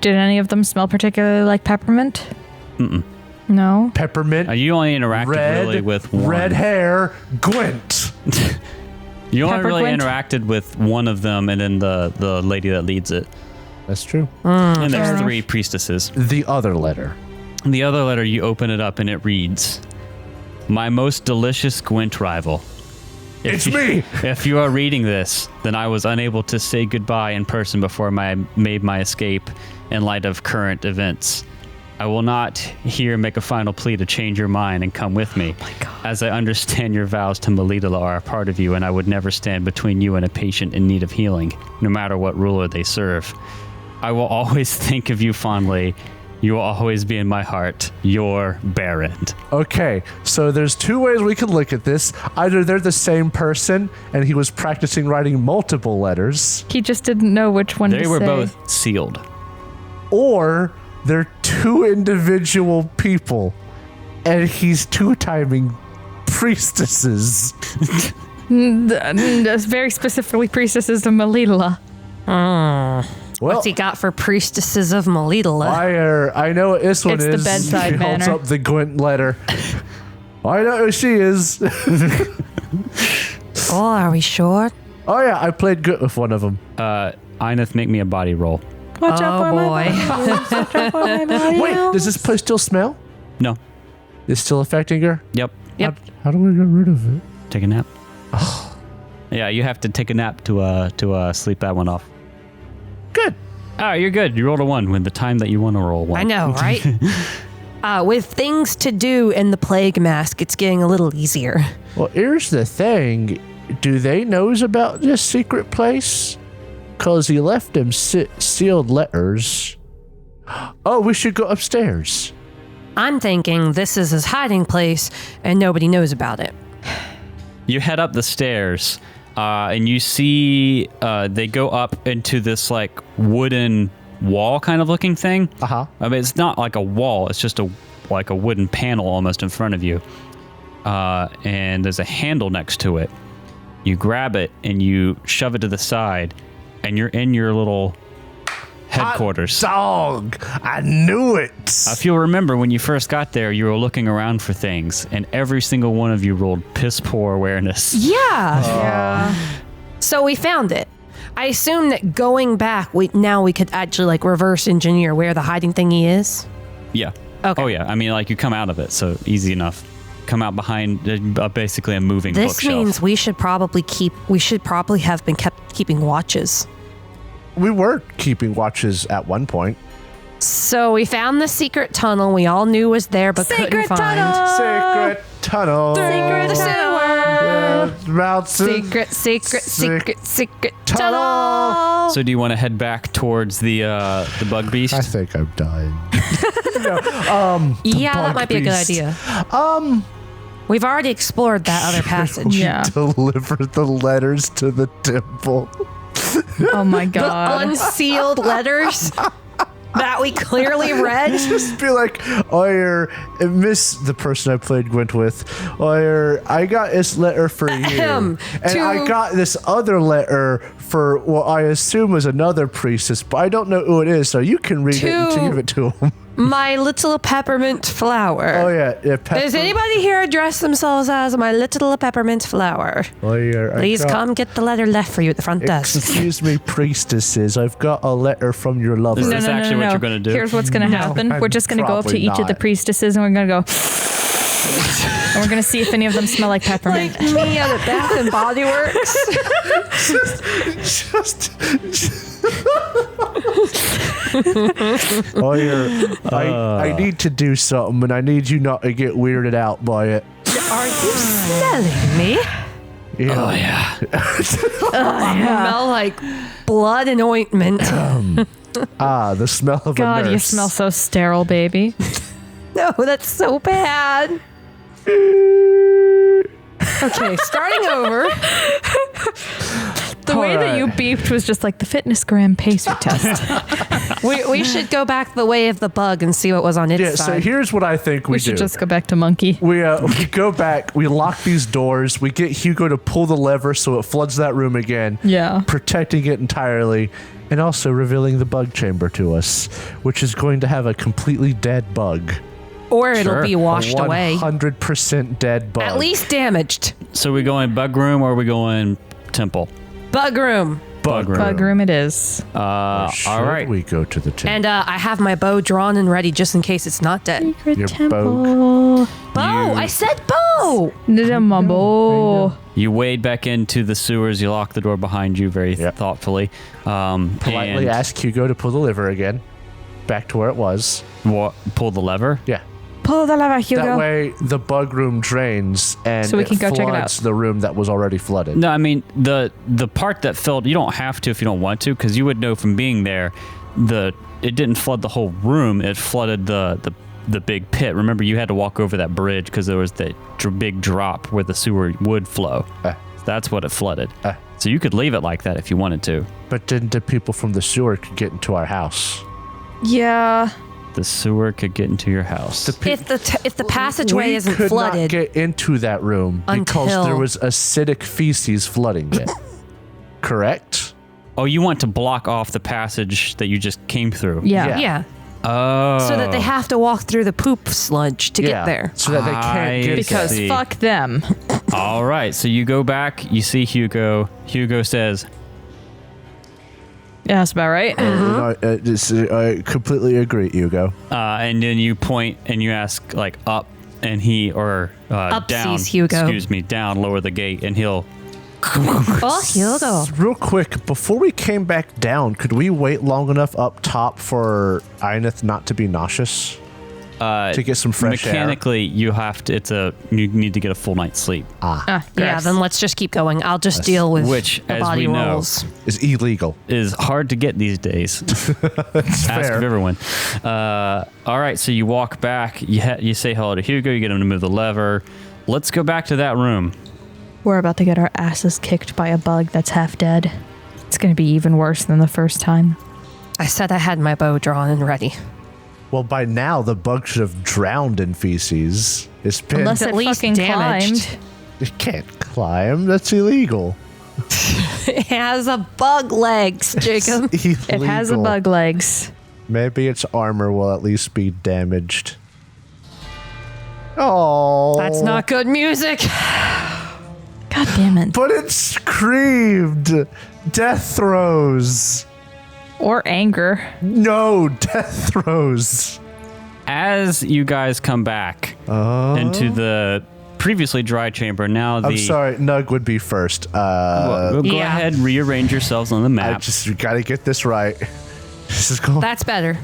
Did any of them smell particularly like peppermint? No. Peppermint, You only interacted red, really with one. red hair, Gwent. You only really Pepperquint? interacted with one of them, and then the lady that leads it. That's true. And fair there's enough. 3 priestesses. The other letter. And the other letter, you open it up, and it reads, "My most delicious Gwent rival. It's me! If you are reading this, then I was unable to say goodbye in person before I made my escape in light of current events. I will not here make a final plea to change your mind and come with me, as I understand your vows to Melitala are a part of you, and I would never stand between you and a patient in need of healing, no matter what ruler they serve. I will always think of you fondly. You will always be in my heart. Your Barrand." Okay, so there's 2 ways we can look at this. Either they're the same person, and he was practicing writing multiple letters, He just didn't know which one They to were say. both sealed. or they're 2 individual people, and he's 2-timing priestesses. That's very specifically priestesses of Melitala. Well, What's he got for priestesses of Melitala? I know what this one It's the is. bedside He holds manner. up the Gwent letter. I know who she is. Oh, are we sure? Oh yeah, I played Gwent with one of them. Ineth, make me a body roll. Watch out for boy. my body. Wait, does this place still smell? No. It's still affecting her? Yep. Yep. How do we get rid of it? Take a nap. Yeah, you have to take a nap to sleep that one off. Good. Oh, you're good. You rolled a 1 when the time that you want to roll 1. I know, right? With things to do in the plague mask, it's getting a little easier. Well, here's the thing. Do they knows about this secret place? Because he left them sealed letters. Oh, we should go upstairs. I'm thinking this is his hiding place and nobody knows about it. You head up the stairs, and you see they go up into this like wooden wall kind of looking thing. Uh-huh. I mean, it's not like a wall. It's just like a wooden panel almost in front of you. And there's a handle next to it. You grab it and you shove it to the side, and you're in your little headquarters. Dog! I knew it! If you'll remember, when you first got there, you were looking around for things, and every single one of you rolled piss poor awareness. Yeah. So we found it. I assume that going back, we could actually like reverse engineer where the hiding thingy is. Yeah. Okay. Oh yeah. I mean, like you come out of it, so easy enough. Come out behind basically a moving This bookshelf. means we should probably have been keeping watches. We were keeping watches at one point. So we found the secret tunnel we all knew was there but couldn't find. Secret tunnel. Secret sewer. Route Secret tunnel. So do you want to head back towards the bug beast? I think I'm dying. Yeah, that bug might be a good beast. idea. We've already explored that other passage. Yeah. Deliver the letters to the temple. Oh my The god. unsealed letters that we clearly read. Just be like, miss the person I played Gwent with. I got this letter for you. And I got this other letter for what I assume is another priestess, but I don't know who it is, so you can read it and give it to him. My little peppermint flower. Oh, yeah. Does anybody here address themselves as my little peppermint flower? Please come get the letter left for you at the front desk. Excuse me, priestesses. I've got a letter from your lover. Is this actually what you're going to do? Here's what's going to happen. We're just going to go up to Probably each of the not. priestesses and we're going to go. And we're going to see if any of them smell like peppermint. Like me at a Bath and Body Works. I need to do something, and I need you not to get weirded out by it. Are you smelling me? Yeah. Oh yeah. Smell like blood and ointment. The smell of a God, nurse. you smell so sterile, baby. No, that's so bad. Okay, starting over. The way that you beeped was just like the fitness gram pacer test. We should go back the way of the bug and see what was on its Yeah, so side. here's what I think we We do. should just go back to monkey. We go back, we lock these doors, we get Hugo to pull the lever so it floods that room again. Yeah. Protecting it entirely, and also revealing the bug chamber to us, which is going to have a completely dead bug. Or it'll Sure. be washed away. 100% dead bug. At least damaged. So we going bug room or we going temple? Bug room. Bug room. Bug room it is. All right. We go to the temple. And I have my bow drawn and ready just in case it's not dead. Secret Your temple. Bow! I said bow! Mumbo. You wade back into the sewers. You lock the door behind you very thoughtfully. Politely ask Hugo to pull the lever again, back to where it was. Pull the lever. Yeah. Pull the lever, Hugo. That way, the bug room drains and So we can go check it floods out. the room that was already flooded. No, I mean the part that filled. You don't have to if you don't want to, because you would know from being there. It didn't flood the whole room. It flooded the big pit. Remember, you had to walk over that bridge because there was that big drop where the sewer would flow. That's what it flooded. So you could leave it like that if you wanted to. But then the people from the sewer could get into our house. Yeah. The sewer could get into your house. If the passageway isn't we could flooded. not get into that room because Until- there was acidic feces flooding it. Correct? Oh, you want to block off the passage that you just came through? Yeah. Yeah. Oh. So that they have to walk through the poop sludge to get there. So that they can't get Because See. fuck them. All right. So you go back. You see Hugo. Hugo says, Yeah, that's about right. I completely agree, Hugo. And then you point and you ask like up, and Up down. sees Hugo. Excuse me, down. Lower the gate, and he'll. Oh, Hugo. Real quick, before we came back down, could we wait long enough up top for Eineth not to be nauseous? To get some fresh Mechanically, you have to. You need to get a full night's sleep, Yeah, gross. then let's just keep going. I'll just deal with which, the as body we know, rolls. air. Is illegal. is hard to get these days. Ask fair. of everyone. All right, so you walk back. You say hello to Hugo. You get him to move the lever. Let's go back to that room. We're about to get our asses kicked by a bug that's half dead. It's going to be even worse than the first time. I said I had my bow drawn and ready. Well, by now, the bug should have drowned in feces. It's been... Unless at it least fucking damaged. climbed. It can't climb. That's illegal. It has a bug legs, Jacob. It has a Illegal. bug legs. Maybe its armor will at least be damaged. Oh, That's not good music. God damn it. But it screamed. Death throes. Or anger. No, death throes. As you guys come back into the previously dry chamber, now the. I'm sorry, Nug would be first. Go Yeah. ahead, rearrange yourselves on the map. You gotta get this right. This is going. That's better.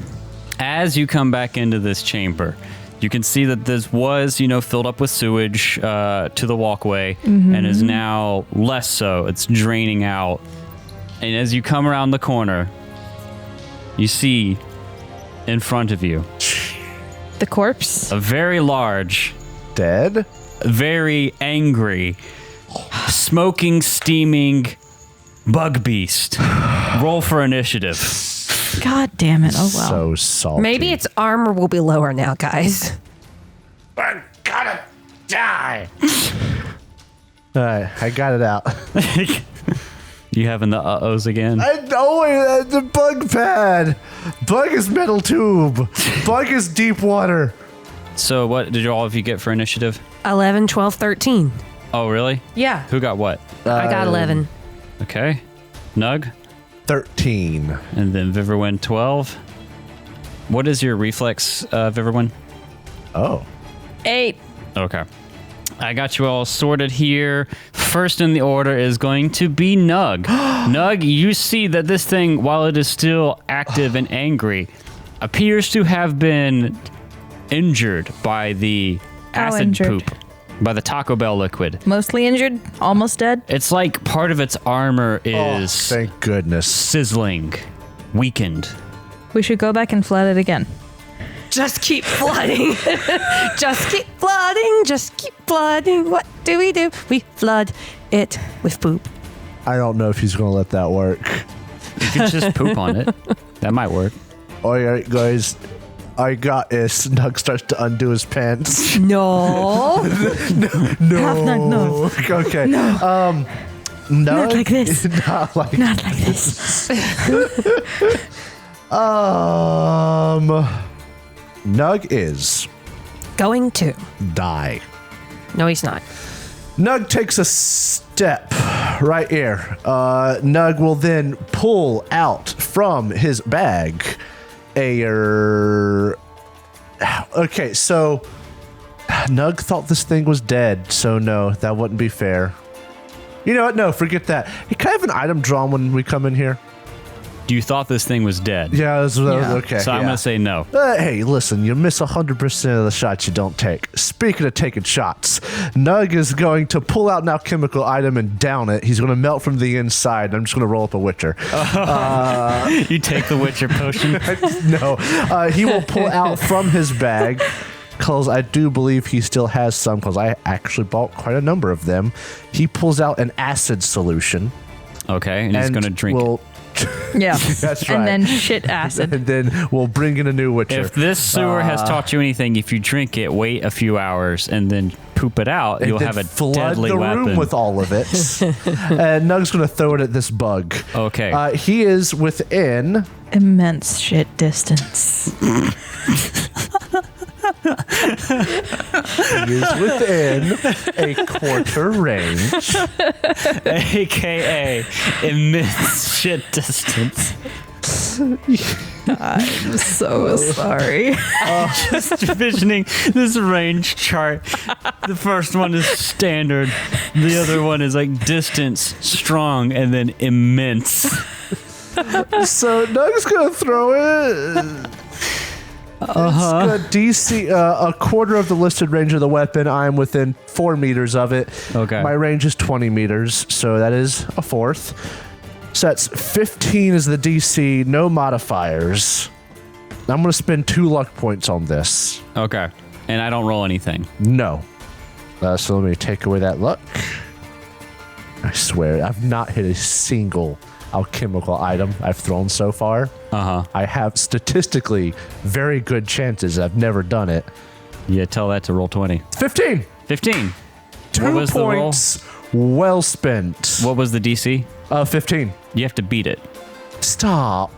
As you come back into this chamber, you can see that this was, filled up with sewage to the walkway and is now less so. It's draining out. And as you come around the corner, you see in front of you The corpse. a very large, Dead? very angry, smoking, steaming bug beast. Roll for initiative. God damn it. Oh, well. So salty. Maybe its armor will be lower now, guys. I'm gonna die. Alright, I got it out. You having the uh-ohs again? The bug pad. Bug is metal tube. Bug is deep water. So what did all of you get for initiative? 11, 12, 13. Oh, really? Yeah. Who got what? I got 11. Okay. Nug? 13. And then Viverwin 12. What is your reflex, Viverwin? Oh. 8. Okay. I got you all sorted here. First in the order is going to be Nug. Nug, you see that this thing, while it is still active and angry, appears to have been injured by the How acid injured? poop, by the Taco Bell liquid. Mostly injured. Almost dead. It's like part of its armor is Thank goodness. sizzling, weakened. We should go back and flood it again. Just keep flooding. Just keep flooding. Just keep flooding. What do? We flood it with poop. I don't know if he's going to let that work. You could just poop on it. That might work. All right, guys. I got this. Nug starts to undo his pants. No. No. Okay. No. Not like this. Not like Not like this. Nug is Going to. die. No, he's not. Nug takes a step right here. Nug will then pull out from his bag Okay, so Nug thought this thing was dead, so no, that wouldn't be fair. You know what? No, forget that. Hey, can I have an item drawn when we come in here? You thought this thing was dead. Yeah, Yeah. okay. So I'm yeah. going to say no. Hey, listen, you miss 100% of the shots you don't take. Speaking of taking shots, Nug is going to pull out an alchemical item and down it. He's going to melt from the inside. I'm just going to roll up a Witcher. You take the Witcher potion. No, he will pull out from his bag, because I do believe he still has some, because I actually bought quite a number of them. He pulls out an acid solution. Okay, and he's going to drink it. Yeah. That's right. And then shit acid. And then we'll bring in a new Witcher. If this sewer has taught you anything, if you drink it, wait a few hours, and then poop it out, and you'll then have a flood deadly the weapon. room with all of it. And Nug's going to throw it at this bug. Okay. He is within... Immense shit distance. He is within a quarter range. AKA immense shit distance. I'm so sorry. Just envisioning this range chart. The first one is standard. The other one is like distance, strong, and then immense. So Nug's gonna throw it. It's a DC, a quarter of the listed range of the weapon. I'm within 4 meters of it. Okay. My range is 20 meters, so that is a fourth. So that's 15 is the DC, no modifiers. I'm gonna spend 2 luck points on this. Okay. And I don't roll anything. No. So let me take away that luck. I swear, I've not hit a single alchemical item I've thrown so far. I have statistically very good chances. I've never done it. Yeah, tell that to roll 20. 15. 15. 2 What was the roll? points well spent. What was the DC? 15. You have to beat it. Stop.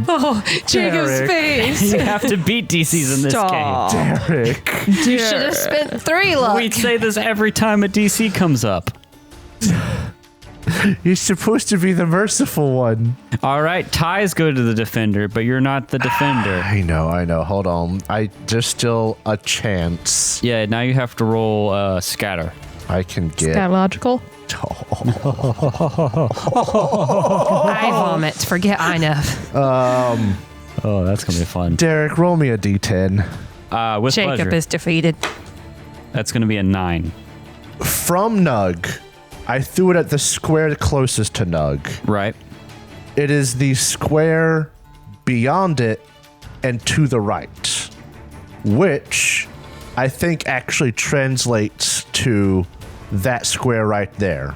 Oh, Jacob's Derek. face. You have to beat DCs in this Stop. Derek. You should have spent 3 luck. game. We say this every time a DC comes up. You're supposed to be the merciful one. All right, ties go to the defender, but you're not the defender. I know. Hold on. There's still a chance. Yeah, now you have to roll scatter. I can Is get. that logical? I vomit. Forget Einef. Oh, that's gonna be fun. Derek, roll me a d10. With Jacob pleasure. is defeated. That's gonna be a 9. From Nug, I threw it at the square closest to Nug. Right. It is the square beyond it and to the right, which I think actually translates to that square right there.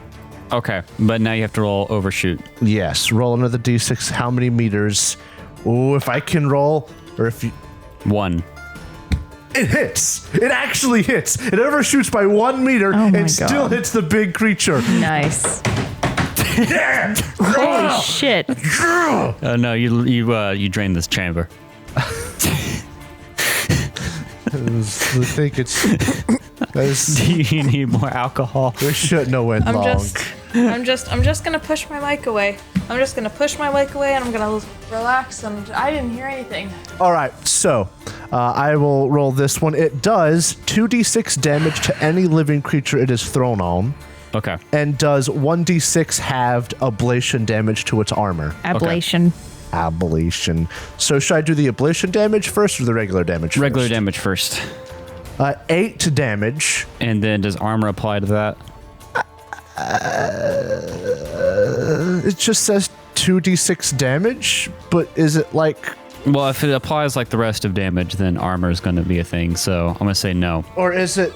Okay, but now you have to roll overshoot. Yes, roll another d6. How many meters? Oh, if I can roll, or if you. 1. It hits. It actually hits. It overshoots by 1 meter Oh my and still God. hits the big creature. Nice. Yeah. Holy shit. No, you drain this chamber. I think it's. Do you need more alcohol? We shouldn't have went long. I'm just gonna push my mic away. I'm just gonna push my mic away and I'm gonna relax and I didn't hear anything. All right, so I will roll this one. It does 2d6 damage to any living creature it is thrown on, Okay. and does 1d6 halved ablation damage to its armor. Ablation. Ablation. So should I do the ablation damage first or the regular damage Regular first? damage first. 8 damage. And then does armor apply to that? It just says 2d6 damage, but is it like... Well, if it applies like the rest of damage, then armor is going to be a thing. So I'm going to say no. Or is it...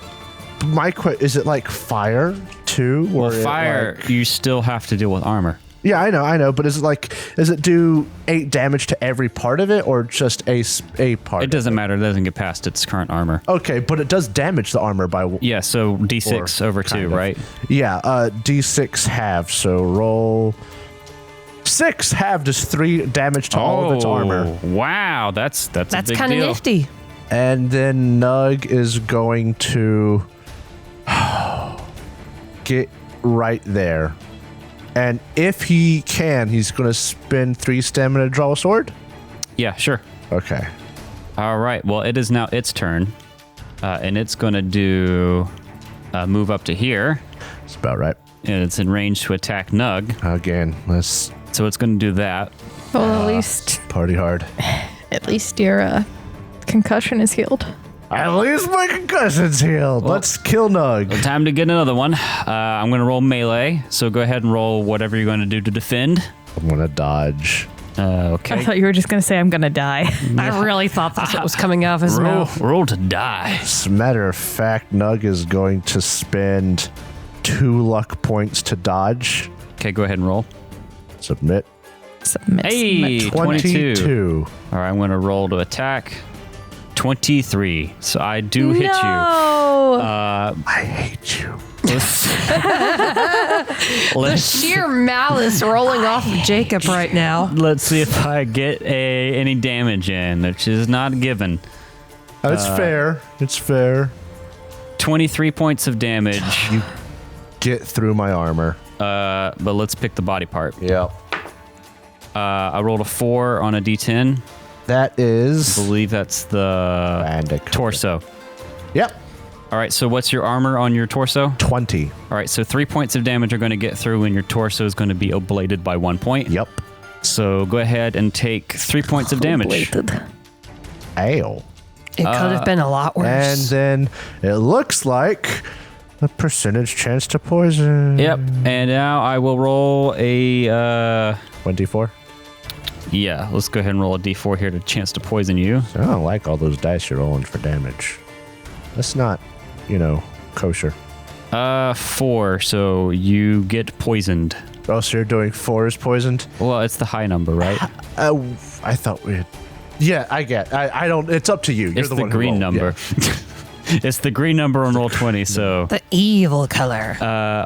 is it like fire too? Or Well, fire, you still have to deal with armor. Yeah, I know, but is it do 8 damage to every part of it, or just a part? It doesn't matter. It doesn't get past its current armor. Okay, but it does damage the armor by. Yeah, so D6 over 2, kind of. right? Yeah, D6 half. So roll 6 half does 3 damage to all of its armor, Wow, that's a That's big kind of deal. nifty. and then Nug is going to get right there. And if he can, he's going to spend 3 stamina to draw a sword? Yeah, sure. Okay. All right. Well, it is now its turn, and it's going to do move up to here, That's about right. and it's in range to attack Nug. Again, let's So it's going to do that. Well, party hard. at least your concussion is healed. At least my concussion's healed. Let's kill Nug. Time to get another one. I'm going to roll melee. So go ahead and roll whatever you're going to do to defend. I'm going to dodge. I Okay. thought you were just gonna say I'm gonna die. I really thought that's what was coming out of his Roll, mouth. roll to die. As a matter of fact, Nug is going to spend 2 luck points to dodge. Okay, go ahead and roll. Submit. Submit. Hey, submit. 22. All right, I'm going to roll to attack. 23. So I do hit you. No. I hate you. Let's Sheer malice rolling off of Jacob right now. let's see if I get any damage in, which is not given. That's fair. It's fair. 23 points of damage. You get through my armor. But let's pick the body part. Yep. I rolled a 4 on a d10. That I is believe that's the Bandicoot. torso. Yep. All right, so what's your armor on your torso? 20. All right, so 3 points of damage are going to get through, and your torso is going to be oblated by 1 point. Yep. So go ahead and take 3 points of damage. Bladed. Ow. It could have been a lot worse. And then it looks like a percentage chance to poison. Yep, and now I will roll a... 24. Yeah, let's go ahead and roll a d4 here to chance to poison you. I don't like all those dice you're rolling for damage. That's not, kosher. 4, so you get poisoned. Oh, so you're doing 4 is poisoned? Well, it's the high number, right? I thought we had... Yeah, I get. I don't... It's up to you. You're It's the the one who green rolled. number. Yeah. It's the green number on roll 20, so... The evil color.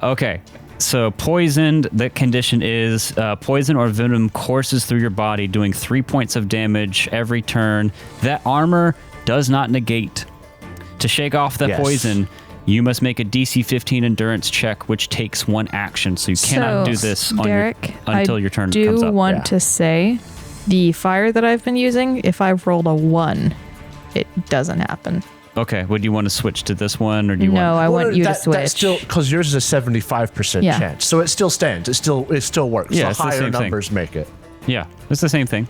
Okay. So poisoned, the condition is poison or venom courses through your body, doing 3 points of damage every turn. That armor does not negate. To shake off the Yes. poison, you must make a DC 15 endurance check, which takes 1 action. So you cannot do this on Derek, until your turn I comes do up. want Yeah. to say the fire that I've been using, if I've rolled a 1, it doesn't happen. Okay, would you want to switch to this one, or do you No, want? I want you to That's switch. still... Because yours is a 75% Yeah. chance. So it still stands. It still works. Yeah, So it's the higher same thing. numbers make it. Yeah, it's the same thing.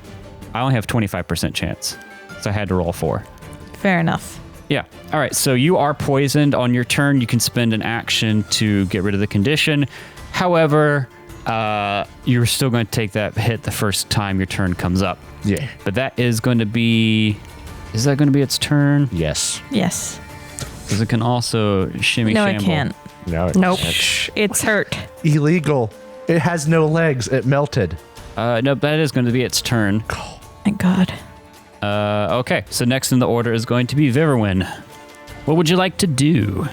I only have 25% chance, so I had to roll 4. Fair enough. Yeah. All right. So you are poisoned. On your turn, you can spend an action to get rid of the condition. However, you're still going to take that hit the first time your turn comes up. Yeah. But that is going to be... Is that going to be its turn? Yes. Yes. Because it can also shimmy No, shamble. it can't. No. Nope. Shh, it's hurt. Illegal. It has no legs. It melted. No, that is going to be its turn. Thank God. Okay. So next in the order is going to be Viverwin. What would you like to do?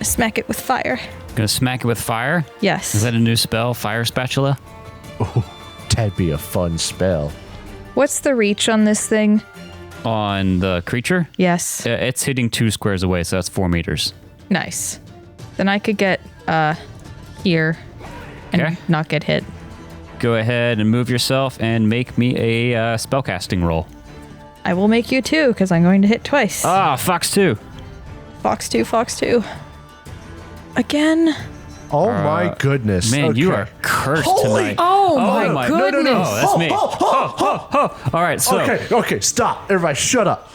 Smack it with fire. Gonna smack it with fire? Yes. Is that a new spell? Fire spatula? That'd be a fun spell. What's the reach on this thing? On the creature? Yes. It's hitting 2 squares away, so that's 4 meters. Nice. Then I could get here and Okay. not get hit. Go ahead and move yourself and make me a spellcasting roll. I will make you 2 because I'm going to hit twice. Ah, Fox 2. Fox 2, Fox 2. Again? Oh my goodness. Man, you Okay. are cursed Holy- tonight. Oh, my my- goodness. Oh, that's me. All right, so Okay, stop. Everybody shut up.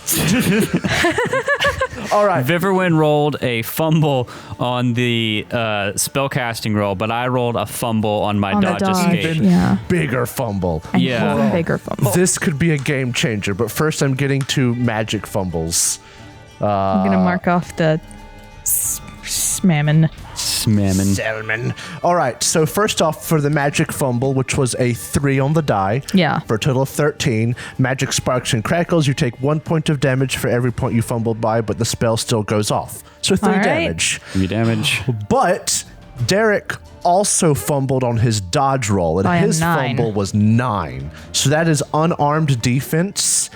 All right. Viverwin rolled a fumble on the spellcasting roll, but I rolled a fumble on my On the dodge dodge. escape. Even Yeah. bigger fumble. And Yeah. even bigger fumble. This could be a game changer, but first I'm getting to magic fumbles. I'm going to mark off the smamming. Smamming. Salmon. All right, so first off, for the magic fumble, which was a 3 on the die, Yeah. for a total of 13, magic sparks and crackles, you take 1 point of damage for every point you fumbled by, but the spell still goes off. So 3 All right. damage. You damage. But Derek also fumbled on his dodge roll, and By a his 9. fumble was 9. So that is unarmed defense.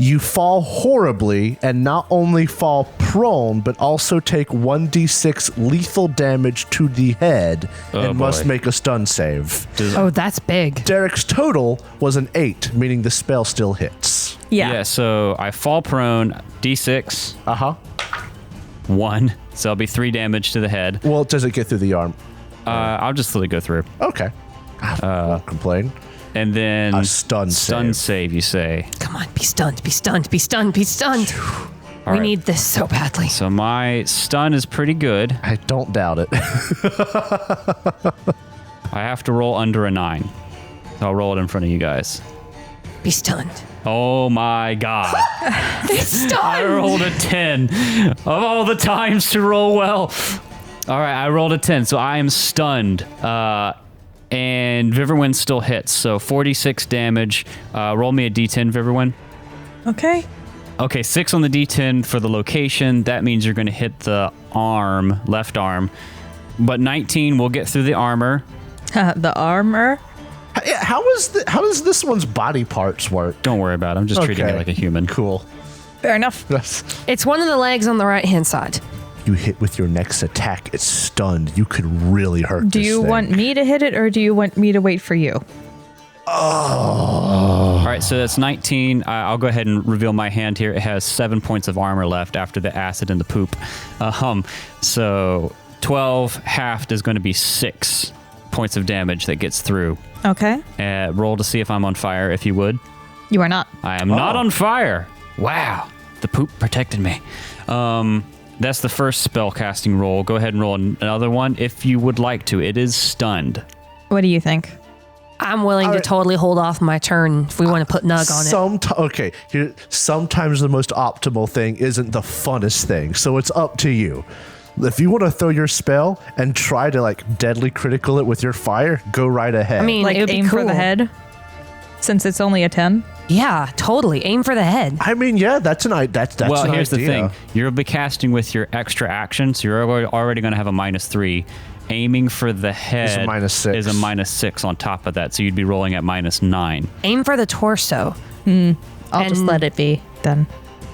You fall horribly and not only fall prone, but also take 1d6 lethal damage to the head and must boy. make a stun save. Oh, that's big. Derek's total was an 8, meaning the spell still hits. Yeah. So I fall prone, d6, Uh-huh. 1. So I'll be 3 damage to the head. Well, does it get through the arm? I'll just let it go through. Okay. Won't complain. And then A stun save, you say. Come on, be stunned, be stunned, be stunned, be stunned. All We right. need this so badly. So my stun is pretty good. I don't doubt it. I have to roll under a 9. So I'll roll it in front of you guys. Be stunned. Oh my god. Be I stunned. rolled a 10 of all the times to roll well. All right, I rolled a 10, so I am stunned. And Viverwin still hits, so 46 damage. Roll me a d10, Viverwin. Okay. Okay, 6 on the d10 for the location. That means you're going to hit the arm, left arm. But 19 will get through the armor. The armor. How does this one's body parts work? Don't worry about it. I'm just treating it Okay. like a human. Cool. Fair enough. It's one of the legs on the right-hand side. You hit with your next attack. It's stunned. You could really hurt Do this you thing. want me to hit it, or do you want me to wait for you? All right, so that's 19. I'll go ahead and reveal my hand here. It has 7 points of armor left after the acid and the poop. So 12 halved is going to be 6 points of damage that gets through. Okay. Roll to see if I'm on fire, if you would. You are not. I am not on fire. Wow. The poop protected me. That's the first spell casting roll. Go ahead and roll another one if you would like to. It is stunned. What do you think? I'm willing to totally hold off my turn if we want to put Nug on it. Sometimes the most optimal thing isn't the funnest thing, so it's up to you. If you want to throw your spell and try to deadly critical it with your fire, go right ahead. I mean, Like it would aim be cool. for the head? Since it's only a 10? Yeah, totally. Aim for the head. I mean, yeah, that's an idea. Well, here's the thing. You'll be casting with your extra action, so you're already going to have a -3. Aiming for the head Is a -6. is a -6 on top of that, so you'd be rolling at -9. Aim for the torso. I'll just let it be then.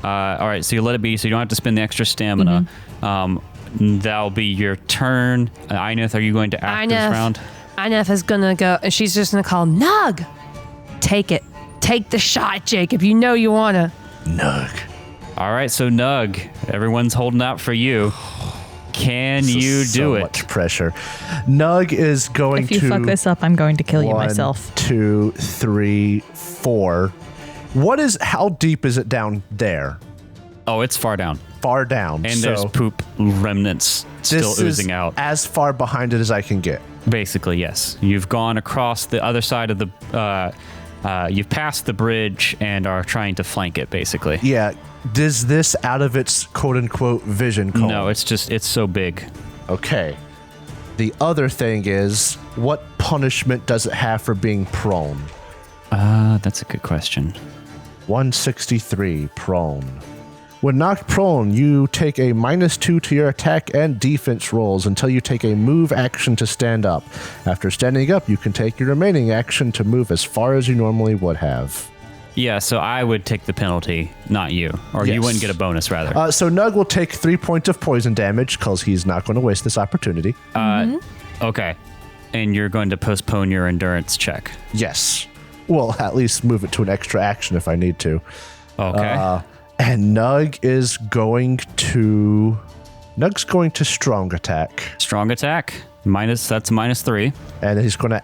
All right, so you let it be, so you don't have to spend the extra stamina. That'll be your turn. Ineth, are you going to act this round? Ineth is going to go, and she's just going to call, Nug! Take it. Take the shot, Jacob. You know you want to. Nug. All right, so Nug, everyone's holding out for you. Can you do it? Much pressure. Nug is going If you to. fuck this up, I'm going to kill you 1, myself. 2, 3, 4. How deep is it down there? Oh, it's far down. Far down. And there's poop remnants still this oozing is out. as far behind it as I can get. Basically, yes. You've gone across the other side of the... you've passed the bridge and are trying to flank it, basically. Yeah. Is this out of its quote-unquote vision cone? No, it's so big. Okay. The other thing is, what punishment does it have for being prone? That's a good question. 163, prone. When knocked prone, you take a -2 to your attack and defense rolls until you take a move action to stand up. After standing up, you can take your remaining action to move as far as you normally would have. Yeah, so I would take the penalty, not you. Or you Yes. wouldn't get a bonus, rather. So Nug will take 3 points of poison damage because he's not going to waste this opportunity. Okay. And you're going to postpone your endurance check. Yes. Well, at least move it to an extra action if I need to. Okay. And Nug's going to strong attack. Strong attack. That's -3. And he's going to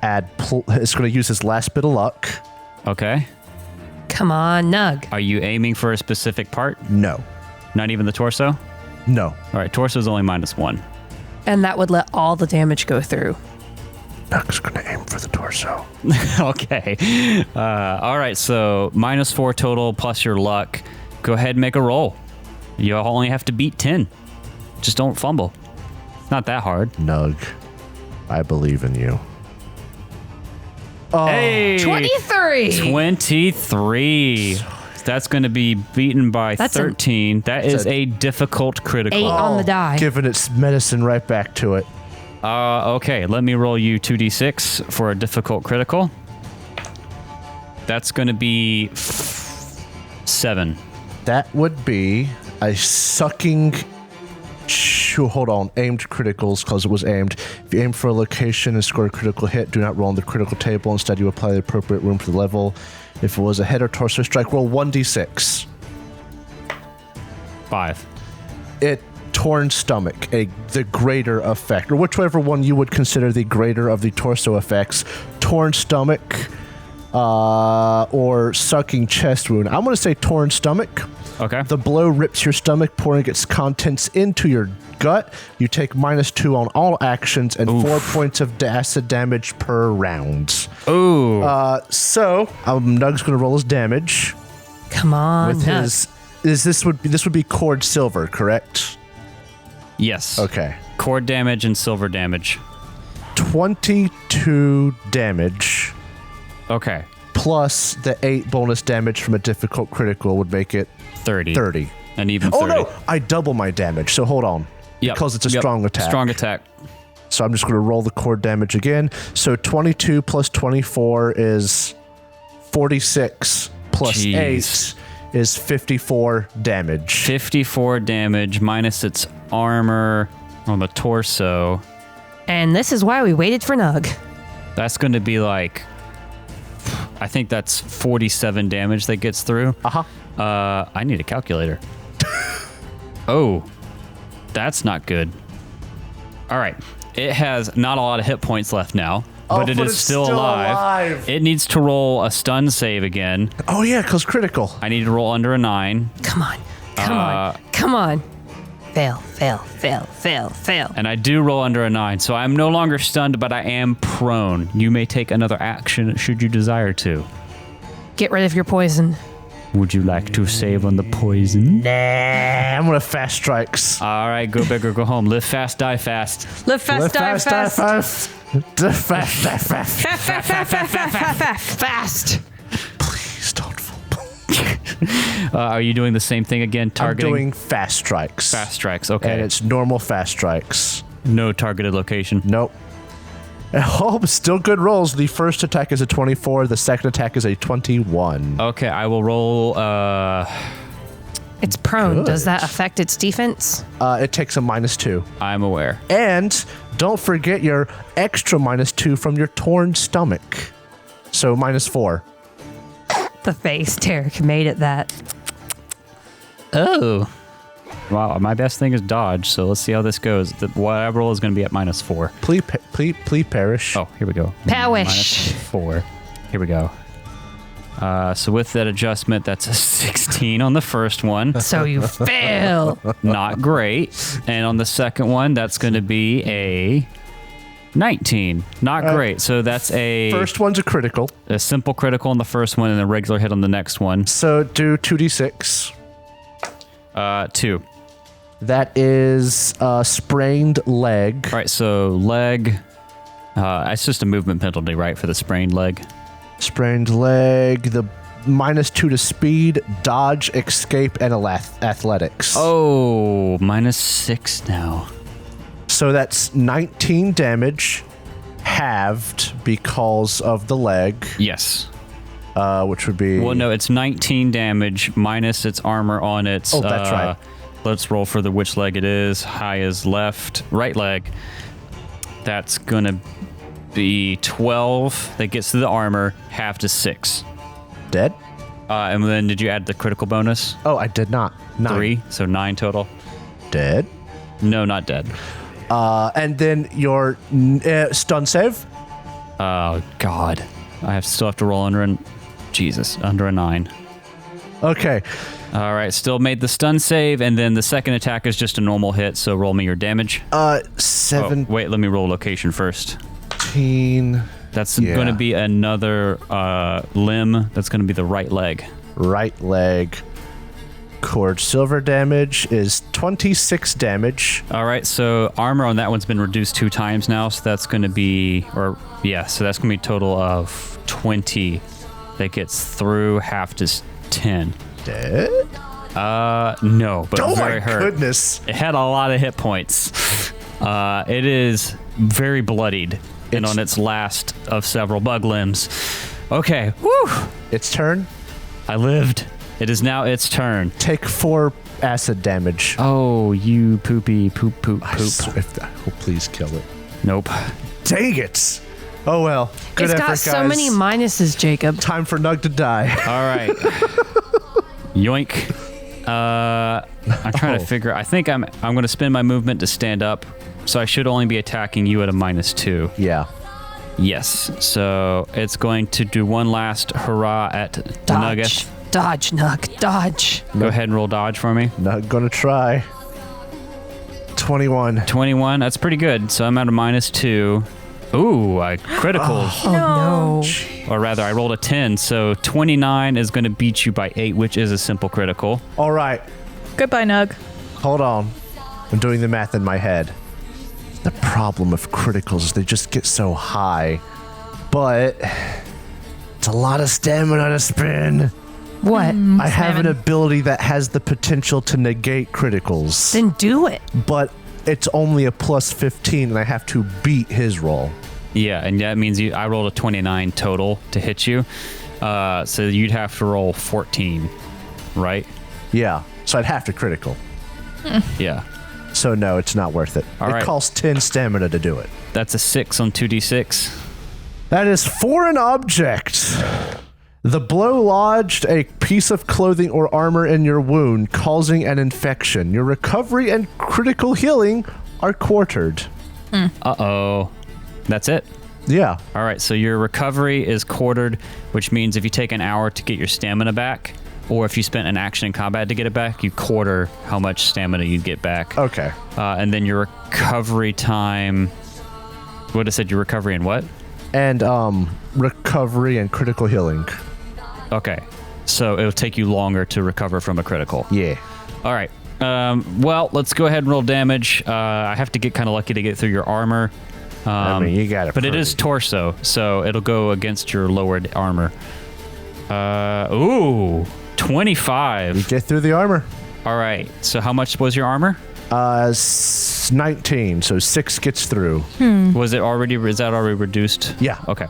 he's going to use his last bit of luck. Okay. Come on, Nug. Are you aiming for a specific part? No. Not even the torso? No. All right, torso's only -1. And that would let all the damage go through. Nug's going to aim for the torso. Okay. All right, so -4 total plus your luck. Go ahead and make a roll. You only have to beat 10. Just don't fumble. It's not that hard. Nug, I believe in you. Hey! 23! 23. That's going to be beaten by That's 13. That is a difficult critical. 8 on the die. Giving its medicine right back to it. Okay, let me roll you 2d6 for a difficult critical. That's going to be 7. That would be a sucking... Hold on. Aimed criticals, because it was aimed. If you aim for a location and score a critical hit, do not roll on the critical table. Instead, you apply the appropriate room for the level. If it was a head or torso strike, roll 1d6. 5. Torn stomach, the greater effect, or whichever one you would consider the greater of the torso effects. Torn stomach, or sucking chest wound. I'm going to say torn stomach. Okay. The blow rips your stomach, pouring its contents into your gut. You take -2 on all actions and 4 points of acid damage per round. Ooh. So Nug's going to roll his damage Come on, with Nug. This would be cord silver, correct? Yes. Okay. Cord damage and silver damage. 22 damage Okay. plus the 8 bonus damage from a difficult critical would make it 30. 30. And even 30. Oh no, I double my damage. So hold on. Yep. Because it's a strong attack. Strong attack. So I'm just going to roll the cord damage again. So 22 plus 24 is 46 plus Jeez. 8 is 54 damage. 54 damage minus its armor on the torso. And this is why we waited for Nug. That's going to be like, I think that's 47 damage that gets through. I need a calculator. Oh, that's not good. All right. It has not a lot of hit points left now, but it is still alive. It needs to roll a stun save again. Oh, yeah, because critical. I need to roll under a 9. Come on. Come on. Fail. And I do roll under a 9, so I'm no longer stunned, but I am prone. You may take another action should you desire to. Get rid of your poison. Would you like to save on the poison? Nah, I'm going to fast strikes. All right, go big or go home. Live fast, die fast. Live fast, die fast. Fast. Please don't fall. Are you doing the same thing again, targeting? I'm doing fast strikes. Fast strikes, okay. And it's normal fast strikes. No targeted location. Nope. Oh, still good rolls. The first attack is a 24. The second attack is a 21. Okay, I will roll. It's prone. Good. Does that affect its defense? It takes a -2. I'm aware. And don't forget your extra -2 from your torn stomach. So -4. The face, Tarek made it that. Oh. Wow, my best thing is dodge, so let's see how this goes. What I roll is going to be at -4. Please perish. Oh, here we go. Powish. -4. Here we go. So with that adjustment, that's a 16 on the first one. So you fail. Not great. And on the second one, that's going to be a 19. Not great. So that's a First one's a critical. simple critical on the first one and a regular hit on the next one. So do 2d6. 2. That is a sprained leg. All right, so leg. It's just a movement penalty, right, for the sprained leg? Sprained leg. The -2 to speed, dodge, escape, and athletics. Oh, -6 now. So that's 19 damage, halved because of the leg, Yes. which would be... Well, no, it's 19 damage minus its armor on its... Oh, that's right. Let's roll for which leg it is. High is left. Right leg. That's going to be 12. That gets to the armor. Half to 6. Dead? And then did you add the critical bonus? Oh, I did not. 9. 3. So 9 total. Dead? No, not dead. And then your stun save? Oh, God. Still have to roll under a 9. Okay. All right, still made the stun save, and then the second attack is just a normal hit, so roll me your damage. 17. Oh, wait, let me roll location first. That's Yeah. going to be another limb. That's going to be the right leg. Right leg. Cord silver damage is 26 damage. All right, so armor on that one's been reduced 2 times now, so that's going to be, so that's going to be a total of 20 that gets through, half to 10. Dead? No, but Oh very my hurt. goodness. It had a lot of hit points. It is very bloodied and on its last of several bug limbs. Okay, whew. Its turn. I lived. It is now its turn. Take 4 acid damage. Oh, you poopy poop. Oh, please kill it. Nope. Dang it. Oh well. Good It's effort, got so guys. many minuses, Jacob. Time for Nug to die. All right. Yoink. I'm trying to figure. I think I'm going to spend my movement to stand up, so I should only be attacking you at a -2. Yeah. Yes. So it's going to do one last hurrah at Nuggeth. Dodge, Nug. Dodge. Go ahead and roll dodge for me. Not gonna try. 21. 21. That's pretty good. So I'm at a -2. Ooh, I critical. Oh, no. Or rather, I rolled a 10. So 29 is going to beat you by 8, which is a simple critical. All right. Goodbye, Nug. Hold on. I'm doing the math in my head. The problem of criticals is they just get so high. But it's a lot of stamina to spend. What? I have an ability that has the potential to negate criticals. Then do it. But it's only a +15 and I have to beat his roll. Yeah, and that means I rolled a 29 total to hit you. So you'd have to roll 14. right? Yeah. So I'd have to critical. Yeah. So no, it's not worth it. All it right. costs 10 stamina to do it. That's a 6 on 2d6. That is for an object. The blow lodged a piece of clothing or armor in your wound, causing an infection. Your recovery and critical healing are quartered. Uh-oh. That's it? Yeah. All right, so your recovery is quartered, which means if you take an hour to get your stamina back, or if you spent an action in combat to get it back, you quarter how much stamina you'd get back. Okay. And then your recovery time... What it said, your recovery and what? And recovery and critical healing. Okay, so it'll take you longer to recover from a critical. Yeah. All right. Well, let's go ahead and roll damage. I have to get kind of lucky to get through your armor. I mean, you got it. But it is torso, so it'll go against your lowered armor. Ooh, 25. Get through the armor. All right. So how much was your armor? 19, so 6 gets through. Was it already? Is that already reduced? Yeah. Okay.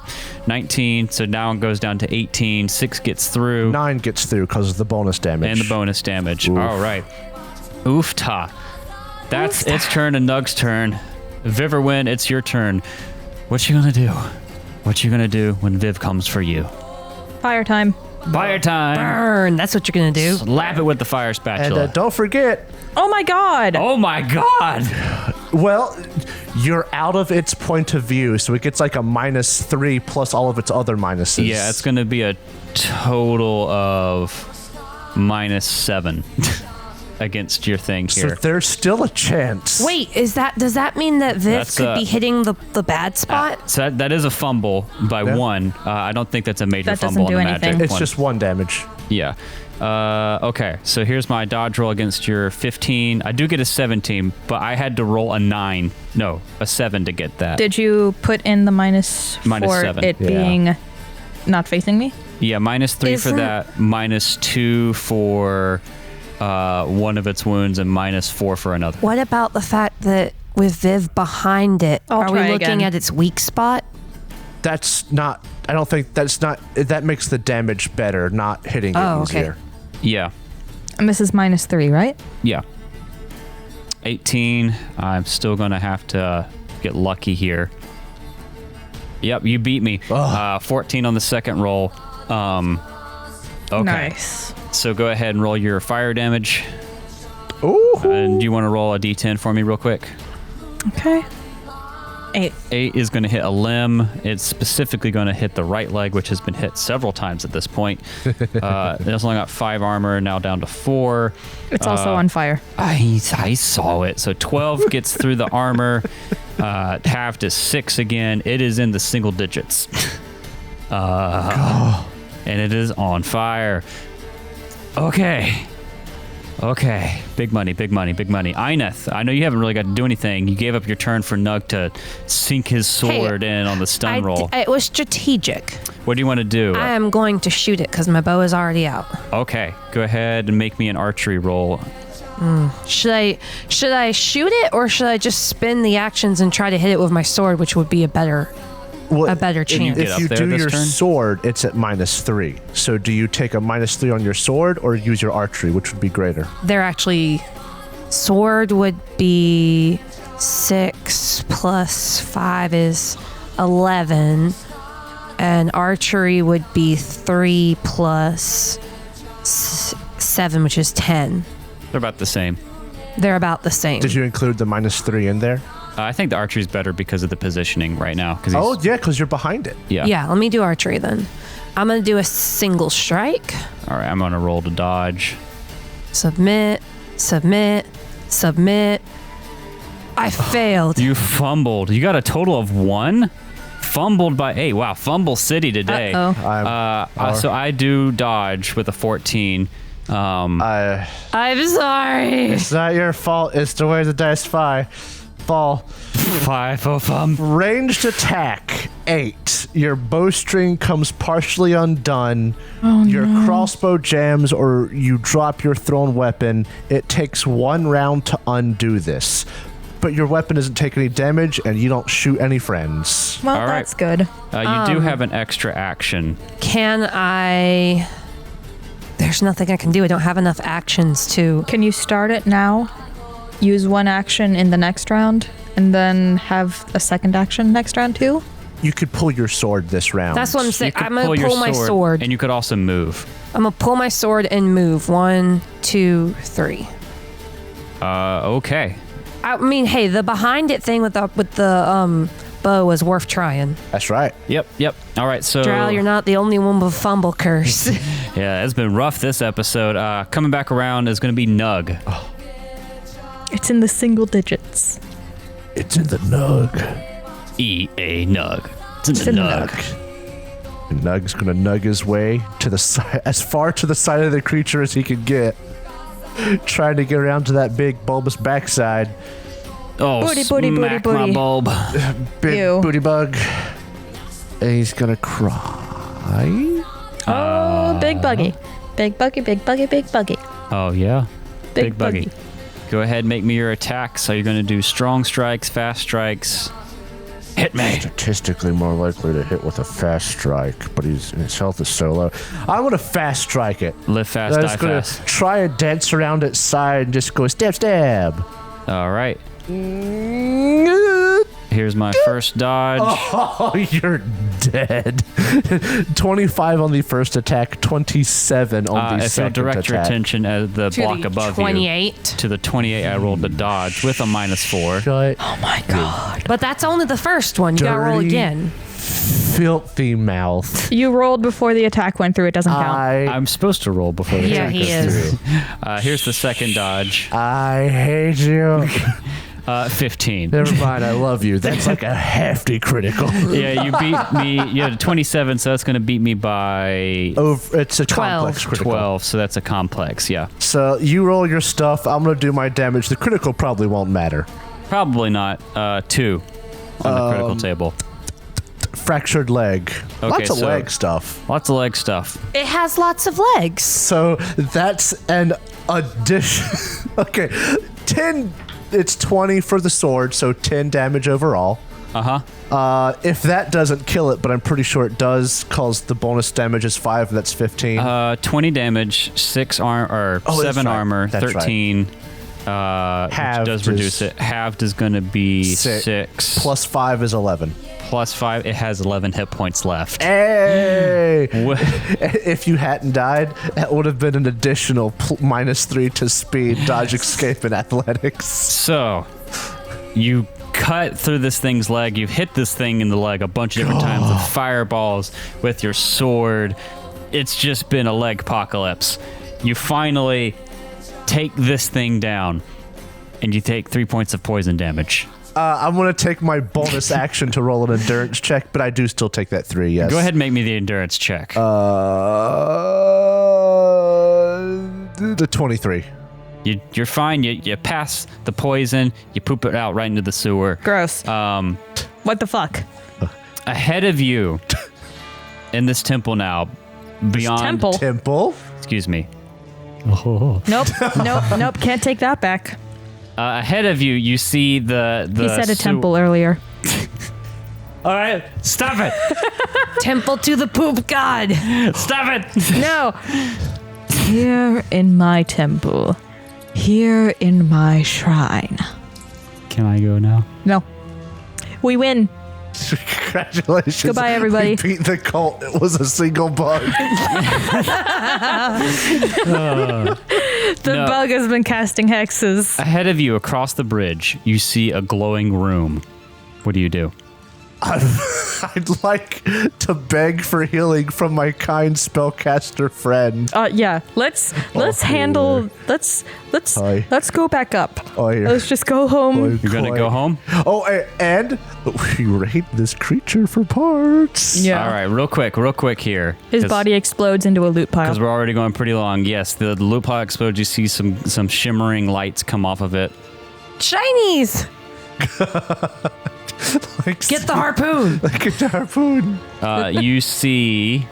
19. So now it goes down to 18. 6 gets through. 9 gets through because of the bonus damage. And the bonus damage. Oof. All right. Oof-ta. That's its turn and Nug's turn. Viverwin, it's your turn. What you gonna do? What you gonna do when Viv comes for you? Fire time. Fire time. Burn. That's what you're going to do. Slap it with the fire And spatula. don't forget, Oh my god. Oh my god. well, you're out of its point of view, so it gets like a -3 plus all of its other minuses. Yeah, it's gonna be a total of -7 against your thing So here. there's still a chance. Wait, does that mean that Viv That's, could be hitting the bad spot? So that is a fumble by Yeah. 1. I don't think that's a major That doesn't fumble do on the anything. magic It's one. just 1 damage. Yeah. Okay, so here's my dodge roll against your 15. I do get a 17, but I had to roll a 9. No, a 7 to get that. Did you put in the minus for 7. it Yeah. being not facing me? Yeah, -3 for Isn't- that, -2 for one of its wounds, and -4 for another. What about the fact that with Viv behind it, I'll are we try looking again. at its weak spot? That's not. I don't think that's not. That makes the damage better, not hitting it Oh, okay. easier. Yeah, And this is -3, right? yeah. 18. I'm still going to have to get lucky here. Yep, you beat me. 14 on the second roll. Okay. Nice. So go ahead and roll your fire damage. Ooh. And do you want to roll a d10 for me real quick? Okay. 8. 8 is going to hit a limb. It's specifically going to hit the right leg, which has been hit several times at this point. It's only got 5 armor, now down to 4. It's also on fire. I saw it. So 12 gets through the armor. Half to 6 again. It is in the single digits. And it is on fire. Okay. Big money. Eineth, I know you haven't really got to do anything. You gave up your turn for Nug to sink his sword in on the stun roll. It was strategic. What do you want to do? I am going to shoot it because my bow is already out. Okay. Go ahead and make me an archery roll. Should I shoot it or should I just spin the actions and try to hit it with my sword, which would be a better chance? get If up you there do this your turn? sword, it's at -3. So do you take a -3 on your sword or use your archery, which would be greater? They're actually sword would be 6 plus 5 is 11, and archery would be 3 plus 7, which is 10. They're about the same. They're about the same. Did you include the -3 in there? I think the archery is better because of the positioning right now. Oh, yeah, because you're behind it. yeah. Yeah, let me do archery then. I'm going to do a single strike. All right, I'm going to roll to dodge. Submit. I failed. You fumbled. You got a total of 1? Fumbled by 8. Wow, fumble city today. Uh-oh. So I do dodge with a 14. I'm sorry. It's not your fault. It's the way the dice fall. 5 of them. Ranged attack, 8. Your bowstring comes partially undone. Your crossbow jams or you drop your thrown weapon. It takes 1 round to undo this. But your weapon doesn't take any damage and you don't shoot any friends. Well, All right. that's good. You do have an extra action. Can I... There's nothing I can do. I don't have enough actions to. Can you start it now? Use one action in the next round, and then have a second action next round too? You could pull your sword this round. That's what I'm saying. You could I'm going to your pull my sword. And you could also move. I'm going to pull my sword and move. 1, 2, 3. Okay. I mean, hey, the behind it thing with the bow was worth trying. That's right. Yep. All right, so... Drow, you're not the only one with fumble curse. Yeah, it's been rough this episode. Coming back around is going to be Nug. It's in the single digits. It's in the nug. E-A Nug. It's in the Nug. And Nug's gonna nug his way to the side, as far to the side of the creature as he can get, trying to get around to that big bulbous backside. Oh, Booty, booty, booty, smack my booty. bulb. Big Ew. booty bug. And he's gonna cry. Oh, big buggy. Big buggy, big buggy, big buggy. Oh, yeah? Big buggy. buggy. Go ahead, make me your attacks. Are you going to do strong strikes, fast strikes? Hit me. Statistically more likely to hit with a fast strike, but his health is so low. I'm gonna fast strike it. Live fast, I'm die just gonna fast. try and dance around its side and just go stab, stab. All right. Here's my first dodge. Oh, you're dead. 25 on the first attack, 27 on the If you'll second direct your attack. attention at the To block the above 28. you. To the 28, I rolled the dodge with a -4. Shut Oh my god. But that's only the first one. You got to roll Dirty. again. filthy mouth. You rolled before the attack went through. It doesn't count. I'm supposed to roll before the Yeah, attack he goes is. through. Here's the second dodge. I hate you. 15. Never mind, I love you. That's like a hefty critical. Yeah, you beat me. You had a 27, so that's going to beat me by It's a 12. complex critical. 12, so that's a complex, yeah. So you roll your stuff. I'm going to do my damage. The critical probably won't matter. Probably not. 2 on the critical table. Fractured leg. Okay, Lots of so- leg stuff. Lots of leg stuff. It has lots of legs. So that's an addition. Okay, 10. It's 20 for the sword, so 10 damage overall. If that doesn't kill it, but I'm pretty sure it does, cause the bonus damage is 5, and that's 15. 20 damage, 6 or Oh, that's 7 right. armor, That's right. 13. Which Halved does is- reduce it. Halved is going to be Six. 6. Plus 5 is 11. Plus 5, it has 11 hit points left. Hey! Wh- If you hadn't died, that would have been an additional -3 to speed, dodge, escape, and athletics. So, you cut through this thing's leg. You've hit this thing in the leg a bunch of different times with fireballs, with your sword. It's just been a leg apocalypse. You finally take this thing down, and you take 3 points of poison damage. I'm going to take my bonus action to roll an endurance check, but I do still take that 3, yes. Go ahead and make me the endurance check. The 23. You're fine. You pass the poison. You poop it out right into the sewer. Gross. What the fuck? Ahead of you, in this temple now, beyond Temple? Temple? Excuse me. Nope. Nope. Can't take that back. Ahead of you, you see the. He said a temple earlier. All right, stop it! Temple to the poop god. Stop it! No. Here in my temple. Here in my shrine. Can I go now? No. We win. Congratulations. Goodbye, everybody. We beat the cult. It was a single bug. The No. bug has been casting hexes. Ahead of you, across the bridge, you see a glowing room. What do you do? I'd like to beg for healing from my kind spellcaster friend. Yeah. Let's handle. Let's Hi. go back up. Oi. Let's just go home. You're gonna go home? Oh, and we rate this creature for parts. Yeah. All right, real quick here. His body explodes into a loot pile. Because we're already going pretty long. Yes, the loot pile explodes. You see some shimmering lights come off of it. Shinies. Like, Get the harpoon. like a harpoon. You see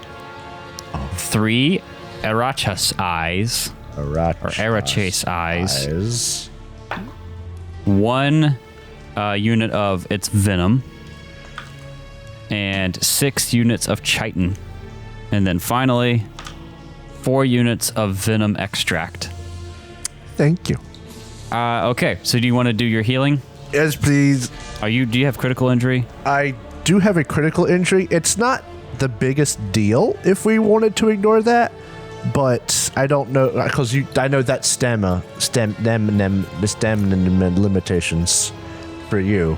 3 Arachas eyes, or Arachase eyes. 1 unit of its venom, and 6 units of chitin. And then finally, 4 units of venom extract. Thank you. Okay, so do you want to do your healing? Yes, please. Do you have critical injury? I do have a critical injury. It's not the biggest deal if we wanted to ignore that, but I don't know because I know that stamina limitations for you.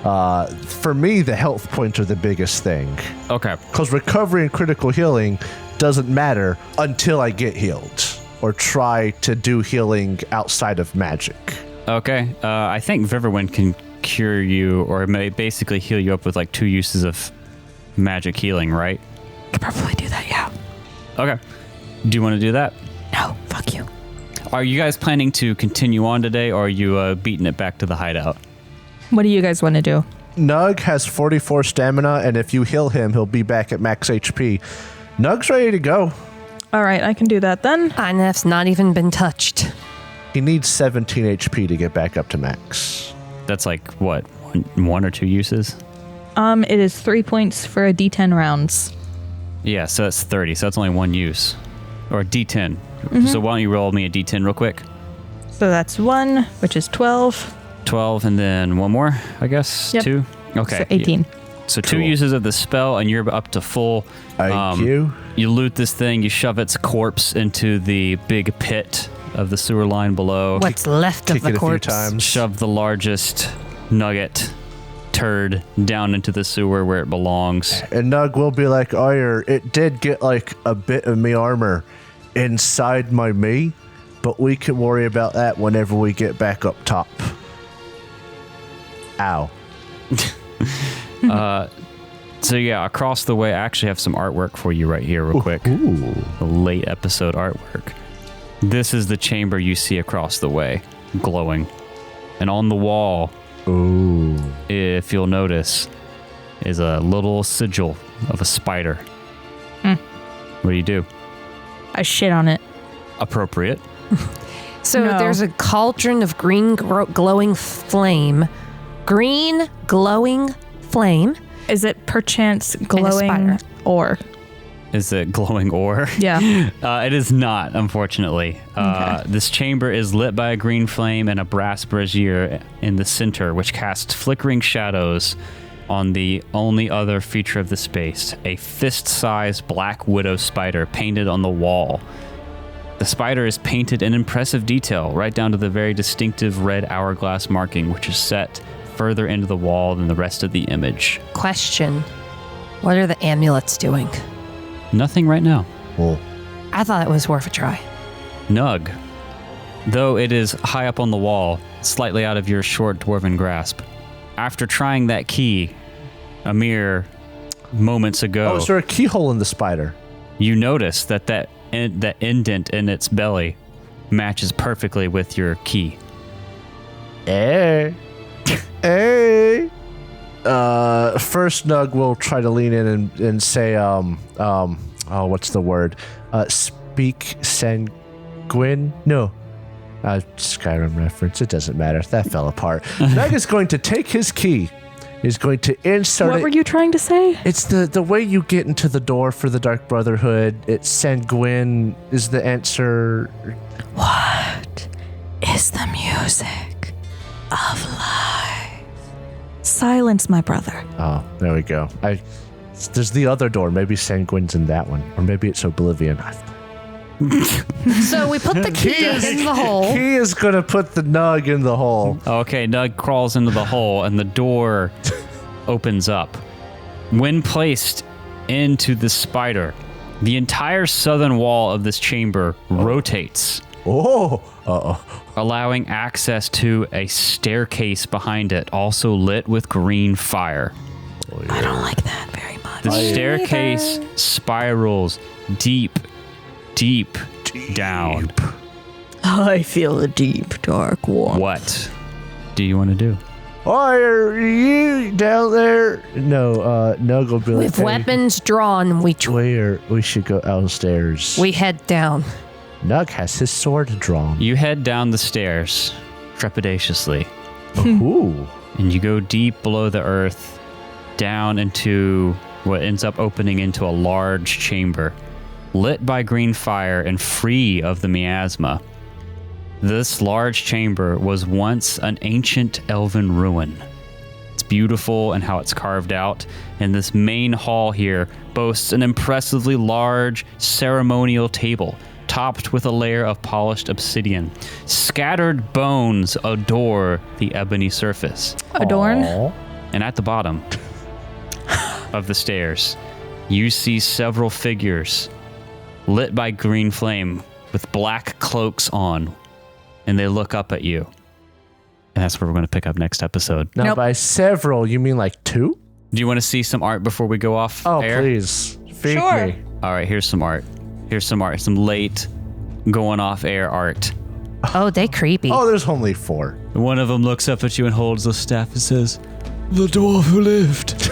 For me, the health points are the biggest thing. Okay. Because recovery and critical healing doesn't matter until I get healed or try to do healing outside of magic. Okay. I think Viverwind can cure you or may basically heal you up with like 2 uses of magic healing, right? Could probably do that, yeah. Okay. Do you want to do that? No, fuck you. Are you guys planning to continue on today, or are you beating it back to the hideout? What do you guys want to do? Nug has 44 stamina, and if you heal him, he'll be back at max HP. Nug's ready to go. All right, I can do that then. INF's not even been touched. He needs 17 HP to get back up to max. That's like, what, one or 2 uses? It is 3 points for a D10 rounds. Yeah, so that's 30, so that's only 1 use. Or a D10. So why don't you roll me a D10 real quick? So that's 1, which is 12. 12, and then 1 more, I guess? Yep. 2? Okay. So 18. So 2 uses of the spell, and you're up to full. Thank you. You loot this thing, you shove its corpse into the big pit of the sewer line below. What's left of Kick the it a few corpse? times. Shove the largest nugget turd down into the sewer where it belongs. And Nug will be like, it did get like a bit of me armor inside my me, but we can worry about that whenever we get back up top. Ow. So yeah, across the way, I actually have some artwork for you right here real quick. Ooh. The late episode artwork. This is the chamber you see across the way, glowing. And on the wall, Ooh. if you'll notice, is a little sigil of a spider. What do you do? I shit on it. Appropriate. So No. there's a cauldron of green glowing flame. Green glowing flame. Is it perchance glowing spider. ore? Is it glowing ore? Yeah. It is not, unfortunately. Okay. This chamber is lit by a green flame and a brass brazier in the center, which casts flickering shadows on the only other feature of the space, a fist-sized black widow spider painted on the wall. The spider is painted in impressive detail, right down to the very distinctive red hourglass marking, which is set further into the wall than the rest of the image. Question. What are the amulets doing? Nothing right now. Well, I thought it was worth a try. Nug. Though it is high up on the wall, slightly out of your short dwarven grasp. After trying that key a mere moments ago, is there a keyhole in the spider? you notice that indent in its belly matches perfectly with your key. Hey. Hey. First Nug will try to lean in and say, what's the word? Speak sanguine? No. Skyrim reference. It doesn't matter. That fell apart. Nug is going to take his key. He's going to insert What it. were you trying to say? It's the way you get into the door for the Dark Brotherhood. It's sanguine is the answer. What is the music of life? Silence, my brother. Oh, there we go. There's the other door. Maybe sanguine's in that one. Or maybe it's oblivion. So we put the key in the hole. He is going to put the Nug in the hole. Okay, Nug crawls into the hole and the door opens up. When placed into the spider, the entire southern wall of this chamber rotates, Oh. Uh-oh. allowing access to a staircase behind it, also lit with green fire. I don't like that very much. The staircase spirals deep down. I feel a deep, dark warmth. What do you want to do? Why are you down there? No, Nug will be like, With weapons drawn, we should go downstairs. head down. Nug has his sword drawn. You head down the stairs trepidatiously, Ooh. and you go deep below the earth, down into what ends up opening into a large chamber. lit by green fire and free of the miasma. This large chamber was once an ancient elven ruin. It's beautiful and how it's carved out, and this main hall here boasts an impressively large ceremonial table topped with a layer of polished obsidian. Scattered bones adore the ebony surface. Adorn? And at the bottom of the stairs, you see several figures lit by green flame with black cloaks on, and they look up at you. And that's where we're going to pick up next episode. Now, Nope. by several, you mean like 2? Do you want to see some art before we go off Oh, air? please. Feed Sure. me. All right, here's some art. Some late going off air art. Oh, they creepy. Oh, there's only 4. One of them looks up at you and holds the staff and says, "The dwarf who lived."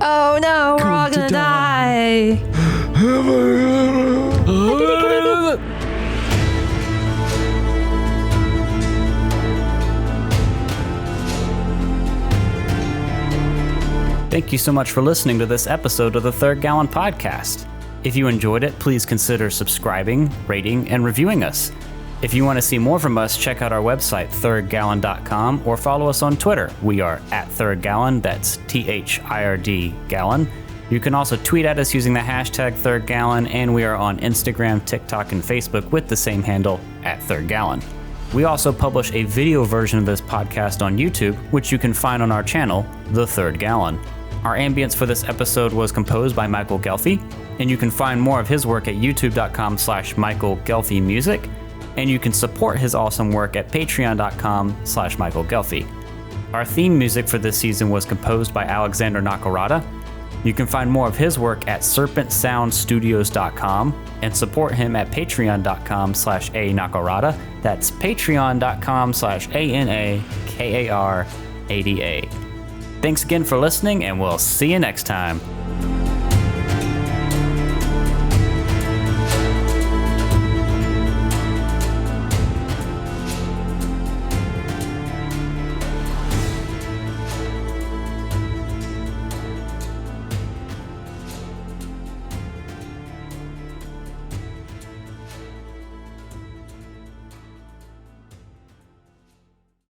Oh no, we're all gonna die. Thank you so much for listening to this episode of the Third Gallon Podcast. If you enjoyed it, please consider subscribing, rating, and reviewing us. If you want to see more from us, check out our website, thirdgallon.com, or follow us on Twitter. We are at Third Gallon, that's THIRD Gallon. You can also tweet at us using the hashtag Third Gallon, and we are on Instagram, TikTok, and Facebook with the same handle, at Third Gallon. We also publish a video version of this podcast on YouTube, which you can find on our channel, The Third Gallon. Our ambience for this episode was composed by Michael Ghelfi, and you can find more of his work at youtube.com/Michael Ghelfi Music, and you can support his awesome work at patreon.com/Michael Ghelfi. Our theme music for this season was composed by Alexander Nakarada. You can find more of his work at serpentsoundstudios.com and support him at patreon.com/A Nakarada. That's patreon.com/ANAKARADA. Thanks again for listening, and we'll see you next time.